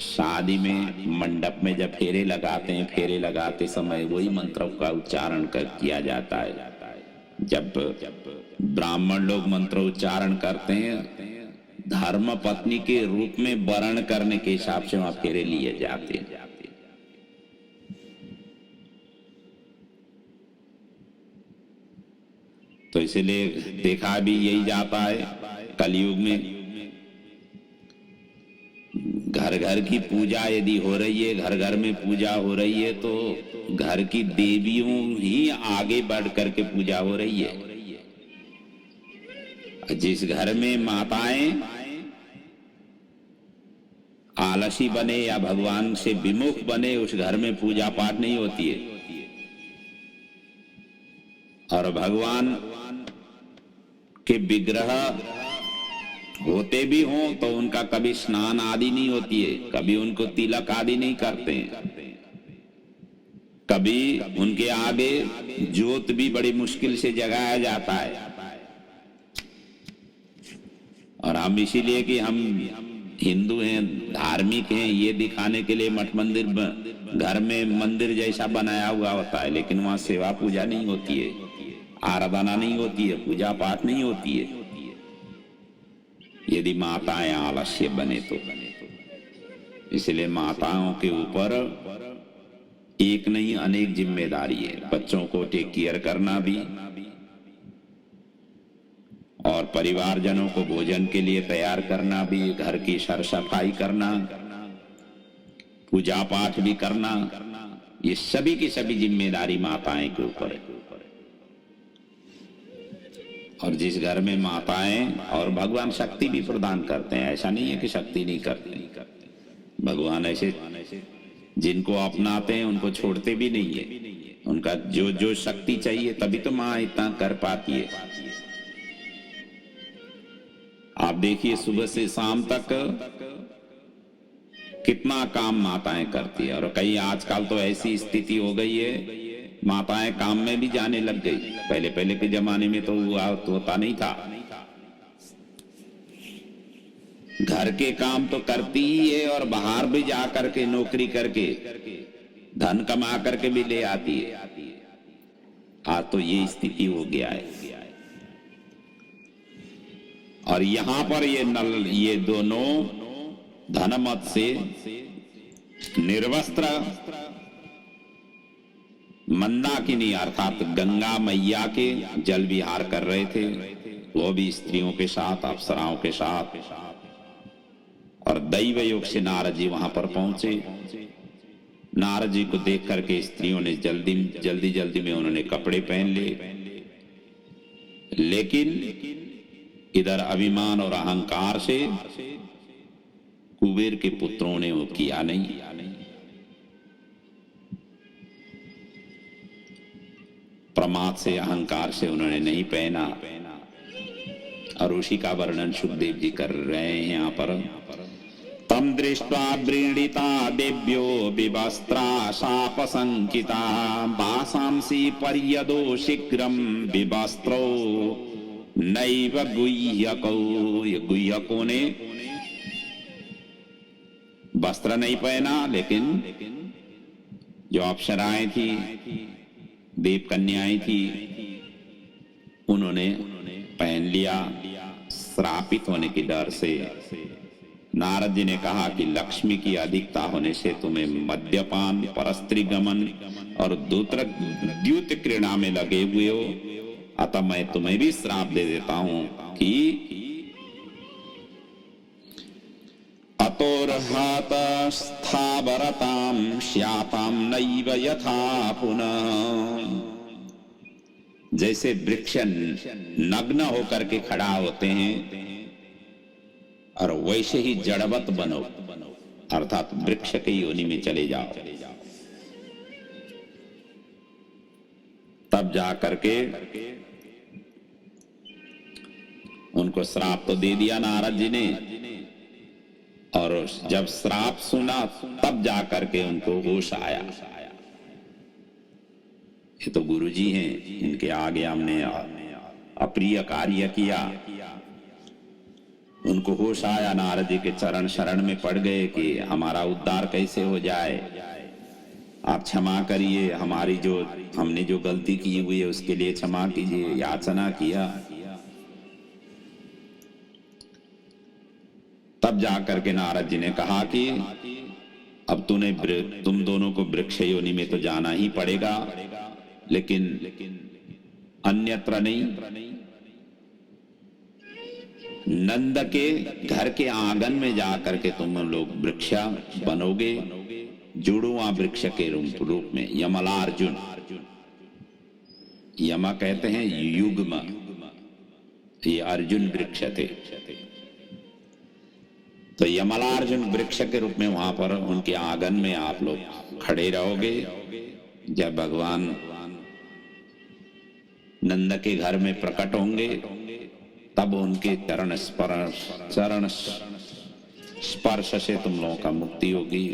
Speaker 1: शादी में मंडप में जब फेरे लगाते हैं, फेरे लगाते समय वही मंत्रों का उच्चारण किया जाता है। जब ब्राह्मण लोग मंत्र उच्चारण करते हैं, धर्म पत्नी के रूप में वरण करने के हिसाब से वहां फेरे लिए जाते हैं। तो इसलिए देखा भी यही जाता है कलयुग में, घर घर की पूजा यदि हो रही है, घर घर में पूजा हो रही है, तो घर की देवियों ही आगे बढ़ करके पूजा हो रही है। जिस घर में माताएं आलसी बने या भगवान से विमुख बने, उस घर में पूजा पाठ नहीं होती है। और भगवान के विग्रह होते भी हों तो उनका कभी स्नान आदि नहीं होती है, कभी उनको तिलक आदि नहीं करते हैं, कभी उनके आगे ज्योत भी बड़ी मुश्किल से जगाया जाता है। और हम इसीलिए कि हम हिंदू हैं, धार्मिक हैं, ये दिखाने के लिए मठ मंदिर घर में मंदिर जैसा बनाया हुआ होता है, लेकिन वहां सेवा पूजा नहीं होती है, आराधना नहीं होती है, पूजा पाठ नहीं होती है। यदि माताएं आलस्य बने तो। इसलिए माताओं के ऊपर एक नहीं अनेक जिम्मेदारी है। बच्चों को टेक केयर करना भी, और परिवारजनों को भोजन के लिए तैयार करना भी, घर की सर सफाई करना, पूजा पाठ भी करना, ये सभी की सभी जिम्मेदारी माताएं के ऊपर है। और जिस घर में माताएं, और भगवान शक्ति भी प्रदान करते हैं, ऐसा नहीं है कि शक्ति नहीं करते। भगवान ऐसे जिनको अपनाते हैं उनको छोड़ते भी नहीं है। उनका जो जो शक्ति चाहिए, तभी तो माँ इतना कर पाती है। आप देखिए सुबह से शाम तक कितना काम माताएं करती है। और कई आजकल तो ऐसी स्थिति हो गई है, माताएं काम में भी जाने लग गई। पहले पहले के जमाने में तो होता नहीं था। घर के काम तो करती ही है, और बाहर भी जा करके नौकरी करके धन कमा करके भी ले आती है। आज तो ये स्थिति हो गया है। और यहां पर ये दोनों धनमत से निर्वस्त्र मंदाकिनी अर्थात गंगा मैया के जल विहार कर रहे थे, वो भी स्त्रियों के साथ, अप्सराओं के साथ। और दैव योग से नारद जी वहां पर पहुंचे। नारद जी को देख करके स्त्रियों ने जल्दी में उन्होंने कपड़े पहन लिए, लेकिन इधर अभिमान और अहंकार से कुबेर के पुत्रों ने वो किया नहीं। प्रमाद से, अहंकार से उन्होंने नहीं पहना। और उसी का वर्णन सुखदेव जी कर रहे हैं यहाँ पर। तम दृष्ट्वा व्रीडिता देव्यो विवस्त्रा शाप संकिता वासांसी पर्यदो शीघ्रम विवस्त्रो नैव गुह्यको। ये गुह्यकों ने वस्त्र नहीं पहना, लेकिन जो अप्सराएं थी, देव कन्याएं थी, उन्होंने पहन लिया श्रापित होने के डर से। नारद जी ने कहा कि लक्ष्मी की अधिकता होने से तुम्हें मद्यपान, परस्त्री गमन और द्यूत क्रीड़ा में लगे हुए हो, अतः मैं तुम्हें भी श्राप दे देता हूं कि अतोर्हात स्थावरताम श्याताम नैव यथा पुनः। जैसे वृक्ष नग्न होकर के खड़ा होते हैं, और वैसे ही जड़वत बनो, अर्थात वृक्ष के योनि में चले जाओ। तब जा करके उनको श्राप तो दे दिया नारद जी ने, और जब श्राप सुना तब जा करके उनको होश आया। ये तो गुरुजी हैं, इनके आगे हमने अप्रिय कार्य किया, उनको होश आया, नारद जी के चरण शरण में पड़ गए कि हमारा उद्धार कैसे हो जाए, आप क्षमा करिए, हमारी जो हमने जो गलती की हुई है उसके लिए क्षमा कीजिए, याचना किया। तब जाकर के नारद जी ने कहा कि अब तुम दोनों को वृक्ष योनि में तो जाना ही पड़ेगा, लेकिन अन्यत्र नहीं। नंद के घर के आंगन में जाकर के तुम लोग वृक्ष बनोगे, जुड़ुआ वृक्ष के रूप में। यमलार्जुन, यमा कहते हैं युग्म, ये अर्जुन वृक्ष थे, तो यमलार्जुन वृक्ष के रूप में वहां पर उनके आंगन में आप लोग खड़े रहोगे। जब भगवान नंद के घर में प्रकट होंगे तब उनके चरण स्पर्श से तुम लोगों का मुक्ति होगी।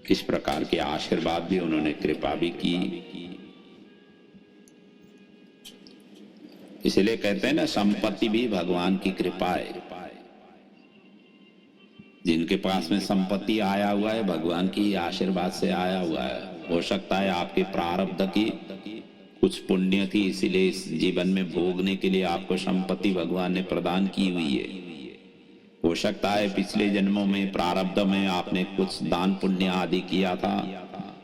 Speaker 1: इस प्रकार के आशीर्वाद भी उन्होंने, कृपा भी की। इसलिए कहते हैं ना, संपत्ति भी भगवान की कृपा है। जिनके पास में संपत्ति आया हुआ है भगवान की आशीर्वाद से आया हुआ है। हो सकता है आपके प्रारब्ध की कुछ पुण्य थी, इसीलिए इस जीवन में भोगने के लिए आपको संपत्ति भगवान ने प्रदान की हुई है। हो सकता है पिछले जन्मों में प्रारब्ध में आपने कुछ दान पुण्य आदि किया था,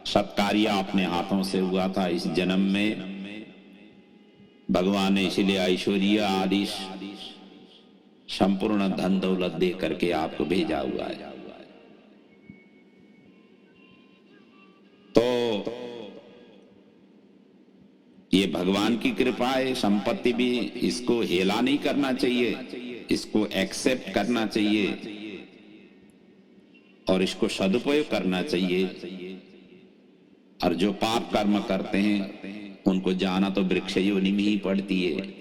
Speaker 1: सत्कार्य अपने हाथों से हुआ था। इस जन्म में भगवान ने इसीलिए ऐश्वर्य आदि संपूर्ण धन दौलत दे करके आपको भेजा हुआ है। तो ये भगवान की कृपा है। संपत्ति भी, इसको हेला नहीं करना चाहिए, इसको एक्सेप्ट करना चाहिए और इसको सदुपयोग करना चाहिए। और जो पाप कर्म करते हैं उनको जाना तो वृक्ष योनि में ही पड़ती है।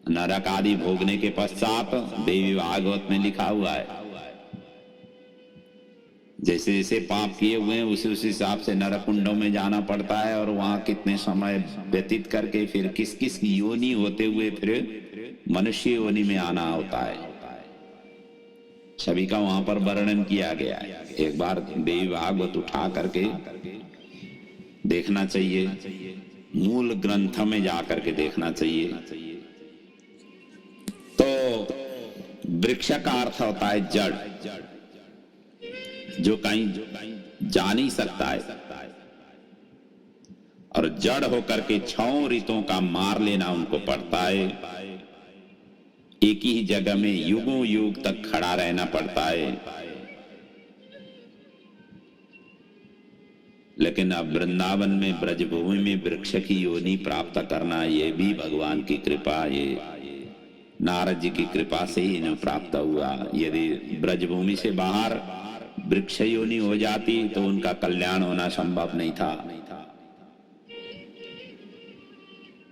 Speaker 1: नरक आदि भोगने के पश्चात देवी भागवत में लिखा हुआ है, जैसे जैसे पाप किए हुए हैं उसी हिसाब से नरक कुंडों में जाना पड़ता है, और वहां कितने समय व्यतीत करके फिर किस किस योनि होते हुए फिर मनुष्य योनि में आना होता है। सभी का वहां पर वर्णन किया गया है। एक बार देवी भागवत उठा करके देखना चाहिए, मूल ग्रंथ में जाकर के देखना चाहिए। तो वृक्ष का अर्थ होता है जड़, जो कहीं जा नहीं सकता है, और जड़ होकर के 6 ऋतुओं का मार लेना उनको पड़ता है। एक ही जगह में युगों युग तक खड़ा रहना पड़ता है। लेकिन अब वृंदावन में ब्रजभूमि में वृक्ष की योनि प्राप्त करना, ये भी भगवान की कृपा, ये नारद जी की कृपा से ही इन्हें प्राप्त हुआ। यदि ब्रजभूमि से बाहर वृक्ष योनि हो जाती तो उनका कल्याण होना संभव नहीं था।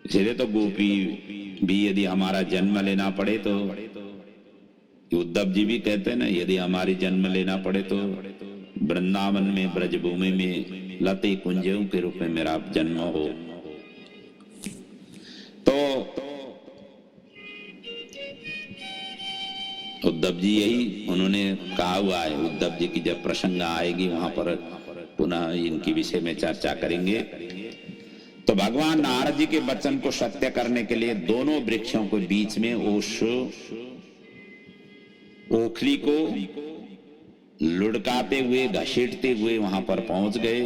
Speaker 1: इसलिए तो गोपी भी यदि हमारा जन्म लेना पड़े तो, उद्धव जी भी कहते हैं ना, यदि हमारी जन्म लेना पड़े तो वृंदावन में ब्रजभूमि में लते कुंजों के रूप में मेरा जन्म हो। तो उद्धव जी यही उन्होंने कहा हुआ है। उद्धव जी की जब प्रसंग आएगी वहां पर पुनः इनके विषय में चर्चा करेंगे। तो भगवान नारद जी के वचन को सत्य करने के लिए दोनों वृक्षों के बीच में ओखली को लुढ़काते हुए घसीटते हुए वहां पर पहुंच गए,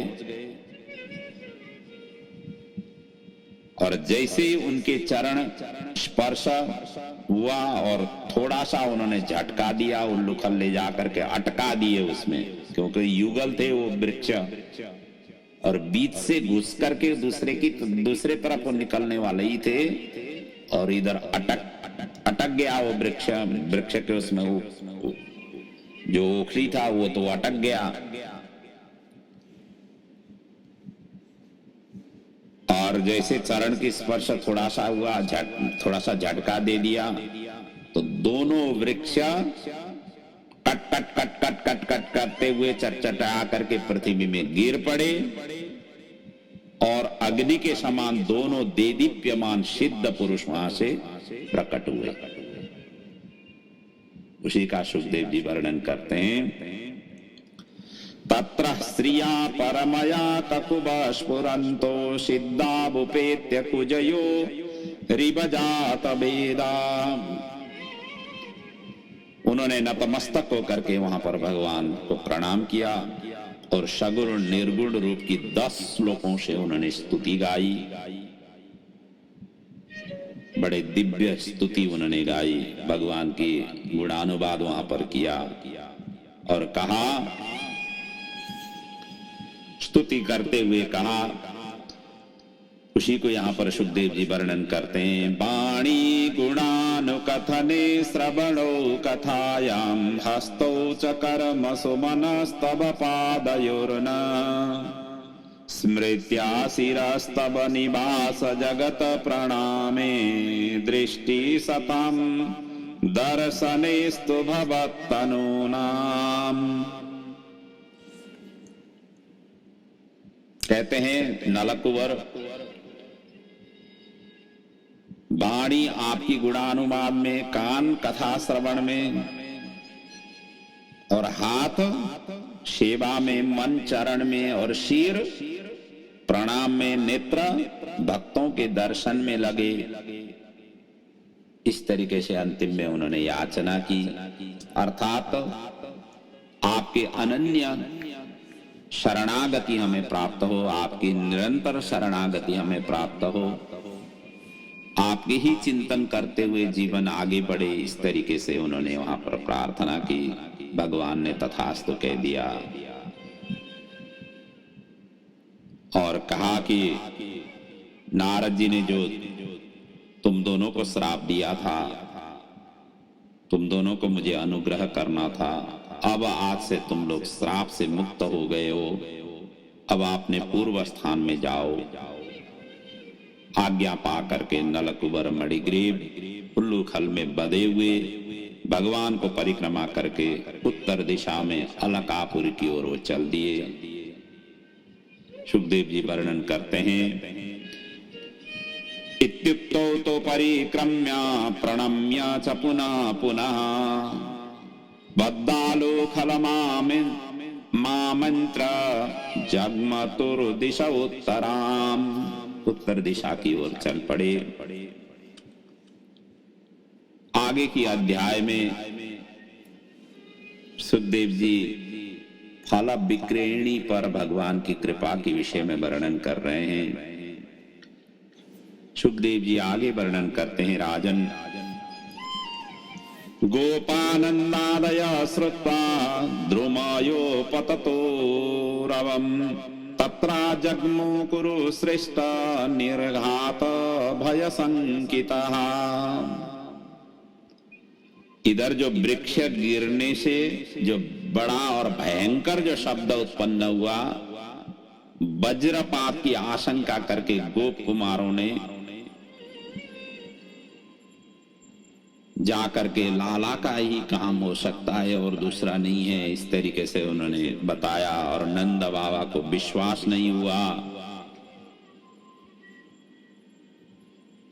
Speaker 1: और जैसे उनके चरण स्पर्श हुआ और थोड़ा सा उन्होंने झटका दिया, उल्लूखल ले जाकर के अटका दिए उसमें, क्योंकि युगल थे वो वृक्ष, और बीच से घुस करके दूसरे तरफ निकलने वाले ही थे, और इधर अटक गया वो वृक्ष के उसमें वो जो ओखली था वो तो अटक गया। और जैसे चरण की स्पर्श थोड़ा सा हुआ, थोड़ा सा झटका दे दिया, तो दोनों वृक्ष cut cut cut cut cut cut करते हुए चटचटा करके पृथ्वी में गिर पड़े, और अग्नि के समान दोनों देदीप्यमान सिद्ध पुरुष वहां से प्रकट हुए। उसी का सुखदेव जी वर्णन करते हैं। तत्र स्त्रिया परमया ककुब स्फुरन्तो सिद्धावुपेत्य कुजयो रिबजात वेदा। उन्होंने नतमस्तक होकर के वहां पर भगवान को प्रणाम किया और सगुण निर्गुण रूप की 10 श्लोकों से उन्होंने स्तुति गाई। बड़े दिव्य स्तुति उन्होंने गाई, भगवान की गुणानुवाद वहां पर किया और कहा, स्तुति करते हुए कहा, उसी को यहाँ पर सुखदेव जी वर्णन करते हैं। वाणी गुणानुकथने श्रवणो कथायाम हस्तौ च कर्म सुमनस्तव पादयोर्न स्मृत्या शिरस्तव निवास जगत प्रणामे दृष्टि सतां दर्शनेस्तु भवत्तनूनाम। कहते हैं नलकुवर, वाणी आपकी गुणानुवाद में, कान कथा श्रवण में, और हाथ सेवा में, मन चरण में, और शीर प्रणाम में, नेत्र भक्तों के दर्शन में लगे। इस तरीके से अंतिम में उन्होंने याचना की, अर्थात आपके अनन्य शरणागति हमें प्राप्त हो, आपकी निरंतर शरणागति हमें प्राप्त हो, आपके ही चिंतन करते हुए जीवन आगे बढ़े। इस तरीके से उन्होंने वहां पर प्रार्थना की। भगवान ने तथास्तु कह दिया और कहा कि नारद जी ने जो तुम दोनों को श्राप दिया था, तुम दोनों को मुझे अनुग्रह करना था, अब आज से तुम लोग श्राप से मुक्त हो गए हो। अब आपने पूर्व स्थान में जाओ। आज्ञा पा करके नलकुबर मणिग्रीव उल्लूखल में बधे हुए भगवान को परिक्रमा करके उत्तर दिशा में अलकापुर की ओर वो चल दिए। सुखदेव जी वर्णन करते हैं, इत्युक्तो तो परिक्रम्य प्रणम्य च पुनः पुनः मामंत्र जगमतुर्दिश उत्तराम। उत्तर दिशा की ओर चल पड़े। आगे की अध्याय में सुखदेव जी फल विक्रेणी पर भगवान की कृपा के विषय में वर्णन कर रहे हैं। सुखदेव जी आगे वर्णन करते हैं, राजन गोपानंदादय श्रुत्वा द्रुमायो पततो रवम तत्रा जग्मु कुरु श्रेष्ठ निर्घात भय संकितः। इधर जो वृक्ष गिरने से जो बड़ा और भयंकर जो शब्द उत्पन्न हुआ, वज्रपात की आशंका करके गोप कुमारों ने जाकर के लाला का ही काम हो सकता है और दूसरा नहीं है, इस तरीके से उन्होंने बताया और नंद बाबा को विश्वास नहीं हुआ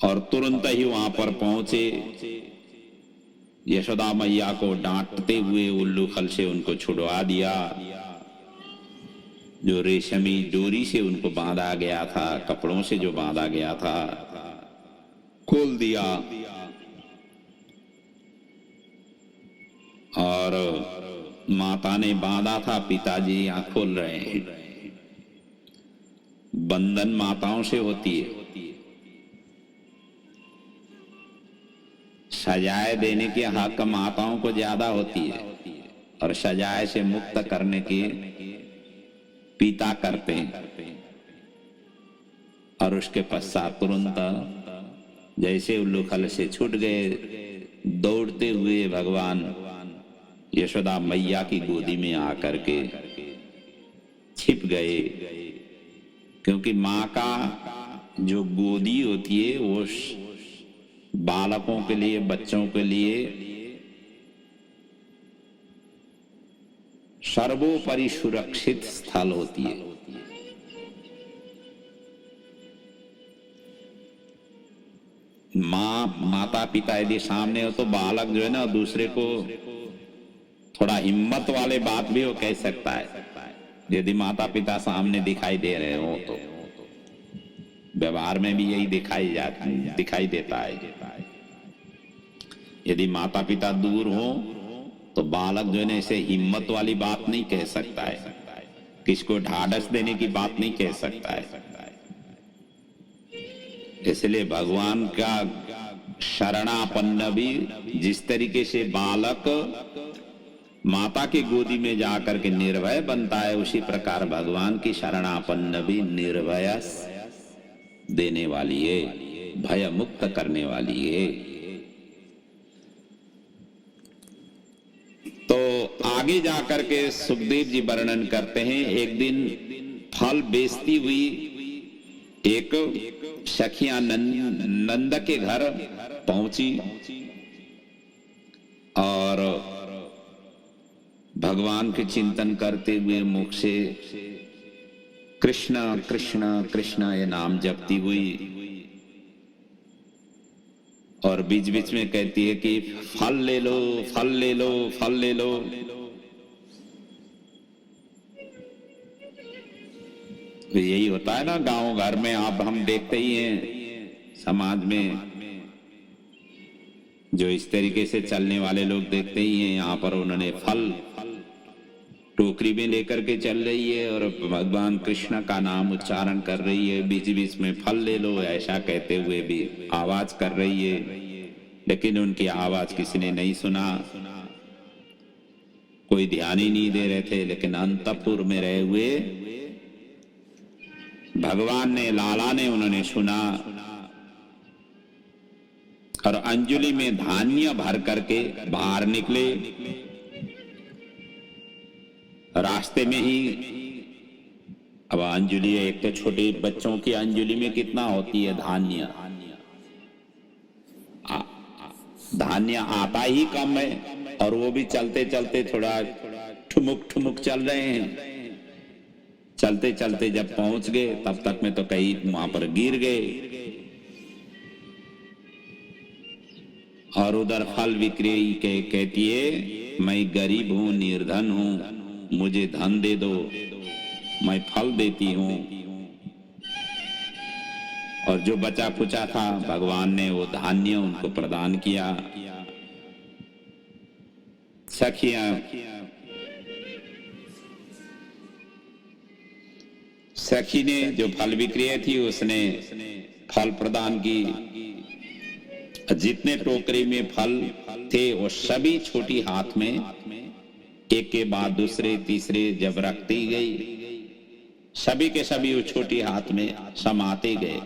Speaker 1: और तुरंत ही वहां पर पहुंचे। यशोदा मैया को डांटते हुए उल्लूखल से उनको छुड़वा दिया। जो रेशमी डोरी से उनको बांधा गया था, कपड़ों से जो बांधा गया था, खोल दिया और माता ने बांधा था, पिताजी यहां खोल रहे हैं। बंधन माताओं से होती है, सजाए देने के हक माताओं को ज्यादा होती है और सजाए से मुक्त करने की पिता करते हैं। और उसके पश्चात तुरंत जैसे उल्लूखल से छूट गए, दौड़ते हुए भगवान यशोदा मैया की गोदी में आकर के छिप गए, क्योंकि माँ का जो गोदी होती है वो बालकों के लिए, बच्चों के लिए सर्वोपरि सुरक्षित स्थल होती है। माता पिता यदि सामने हो तो बालक जो है ना दूसरे को थोड़ा हिम्मत वाले बात भी वो कह सकता है, यदि माता पिता सामने दिखाई दे रहे हो तो। व्यवहार में भी यही दिखाई देता है। यदि माता पिता दूर हो तो बालक जो है इसे हिम्मत वाली बात नहीं कह सकता है, किसको ढाढ़स देने की बात नहीं कह सकता है। इसलिए भगवान का शरणापन्न भी, जिस तरीके से बालक माता की गोदी में जाकर के निर्भय बनता है, उसी प्रकार भगवान की शरणापन्न भी निर्भय देने वाली है, भय मुक्त करने वाली है। तो आगे जाकर के सुखदेव जी वर्णन करते हैं, एक दिन फल बेचती हुई एक सखियां नंद के घर पहुंची और भगवान के चिंतन करते हुए मुख से कृष्णा कृष्णा कृष्णा ये नाम जपती हुई, और बीच बीच में कहती है कि फल ले लो, फल ले लो, फल ले लो। तो यही होता है ना गांव घर में, आप हम देखते ही हैं समाज में जो इस तरीके से चलने वाले लोग देखते ही हैं। यहाँ पर उन्होंने फल टोकरी में लेकर के चल रही है और भगवान कृष्ण का नाम उच्चारण कर रही है, बीच बीच में फल ले लो ऐसा कहते हुए भी आवाज कर रही है, लेकिन उनकी आवाज किसी ने नहीं सुना, कोई ध्यान ही नहीं दे रहे थे। लेकिन अंतपुर में रहे हुए भगवान ने, लाला ने, उन्होंने सुना और अंजलि में धान्य भर करके बाहर निकले। रास्ते में ही, अब अंजलि एक तो छोटे बच्चों की अंजलि में कितना होती है धान्य, धान्य आता ही कम है और वो भी चलते चलते थोड़ा ठुमुक ठुमुक चल रहे हैं। चलते चलते जब पहुंच गए तब तक में तो कहीं वहां पर गिर गए। और उधर फल विक्रेई कहती है, मैं गरीब हूं, निर्धन हूं, मुझे धन दे दो, मैं फल देती हूं। और जो बचा कुचा था भगवान ने वो धान्य उनको प्रदान किया। सखी ने, जो फल विक्रेता थी, उसने फल प्रदान की। जितने टोकरी में फल थे वो सभी छोटी हाथ में एक के बाद दूसरे तीसरे जब रखती गई, सभी के सभी वो छोटी हाथ में समाते गए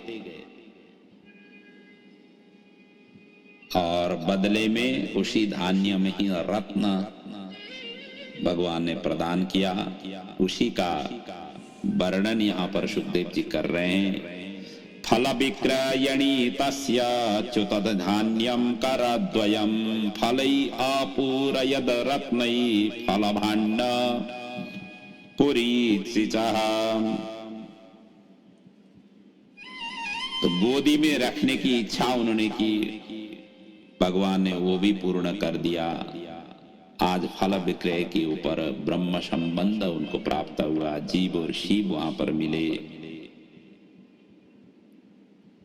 Speaker 1: और बदले में उसी धान्य में ही रत्न भगवान ने प्रदान किया। उसी का वर्णन यहाँ पर सुखदेव जी कर रहे हैं। फल विक्रयणी तस्य च्युत धान्यम करद्वयम फलै आपूरयद रत्नै फलभाण्ड पुरीचितः। तो गोदी में रखने की इच्छा उन्होंने की, भगवान ने वो भी पूर्ण कर दिया। आज फल विक्रय के ऊपर ब्रह्म संबंध उनको प्राप्त हुआ, जीव और शिव वहां पर मिले।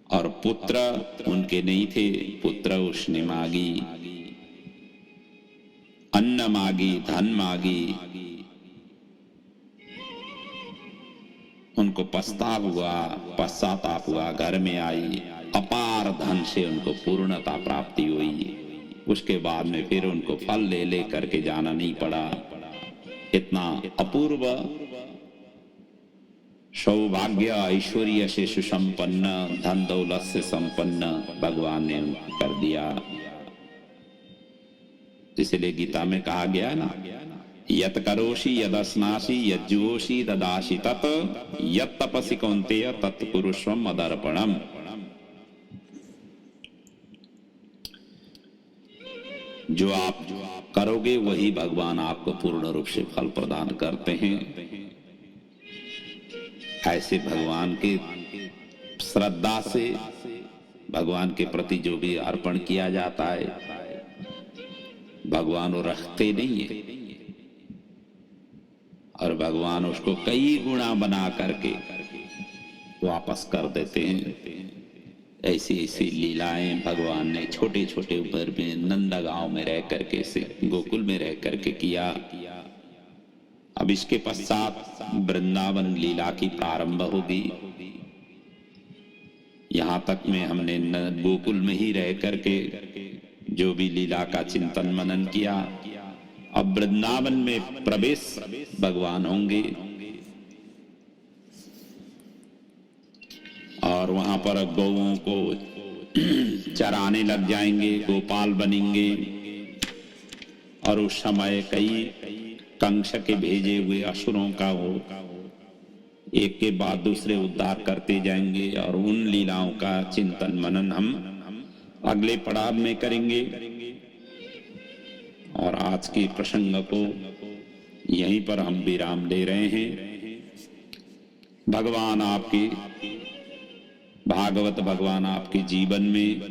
Speaker 1: और पुत्र उनके नहीं थे, पुत्र उसने मांगी, अन्न मांगी, धन मांगी। उनको पश्चाताप हुआ, घर में आई, अपार धन से उनको पूर्णता प्राप्ति हुई। उसके बाद में फिर उनको फल ले ले करके जाना नहीं पड़ा। इतना अपूर्व सौभाग्य, ऐश्वर्य से सुसंपन्न, धन दौलत से संपन्न भगवान ने उनको कर दिया। इसलिए गीता में कहा गया ना, यत करोषि यदस्नासि यज्जुषि ददासि तत् यत तपसि कौन्तेय तत्कुरुष्वम मदर्पणम। जो आप करोगे वही भगवान आपको पूर्ण रूप से फल प्रदान करते हैं। ऐसे भगवान के श्रद्धा से भगवान के प्रति जो भी अर्पण किया जाता है, भगवान वो रखते नहीं है, और भगवान उसको कई गुना बना करके वापस कर देते हैं। ऐसी ऐसी लीलाएं भगवान ने छोटे छोटे उम्र में नंदगांव में रह करके से गोकुल में रह करके किया। अब इसके पश्चात वृंदावन लीला की प्रारंभ होगी। यहाँ तक में हमने गोकुल में ही रह करके जो भी लीला का चिंतन मनन किया, अब वृंदावन में प्रवेश भगवान होंगे और वहां पर गौओं को चराने लग जाएंगे, गोपाल बनेंगे। और उस समय कई कंस के भेजे हुए असुरों का वो एक के बाद दूसरे उद्धार करते जाएंगे। और उन लीलाओं का चिंतन मनन हम अगले पड़ाव में करेंगे। और आज के प्रसंग को यहीं पर हम विराम दे रहे हैं। भगवान आपके भागवत भगवान आपके जीवन में,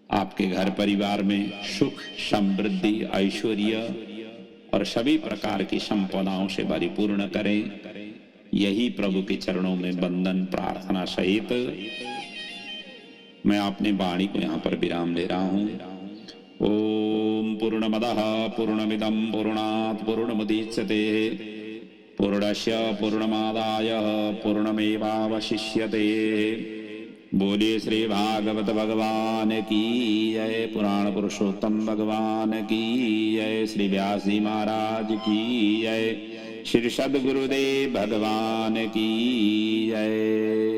Speaker 1: आपके घर परिवार में सुख, समृद्धि, ऐश्वर्य और सभी प्रकार की संपदाओं से परिपूर्ण करें। यही प्रभु के चरणों में वंदन प्रार्थना सहित मैं अपनी वाणी को यहाँ पर विराम दे रहा हूँ। ओम पूर्णमदः पूर्णमिदं पूर्णात् पूर्णमुदच्यते पूर्णस्य पूर्णमादाय पूर्णमेवावशिष्यते। बोलिए श्री भागवत भगवान की जय, पुराण पुरुषोत्तम भगवान की जय, श्री व्यास जी महाराज की जय, श्री सद्गुरुदेव भगवान की जय।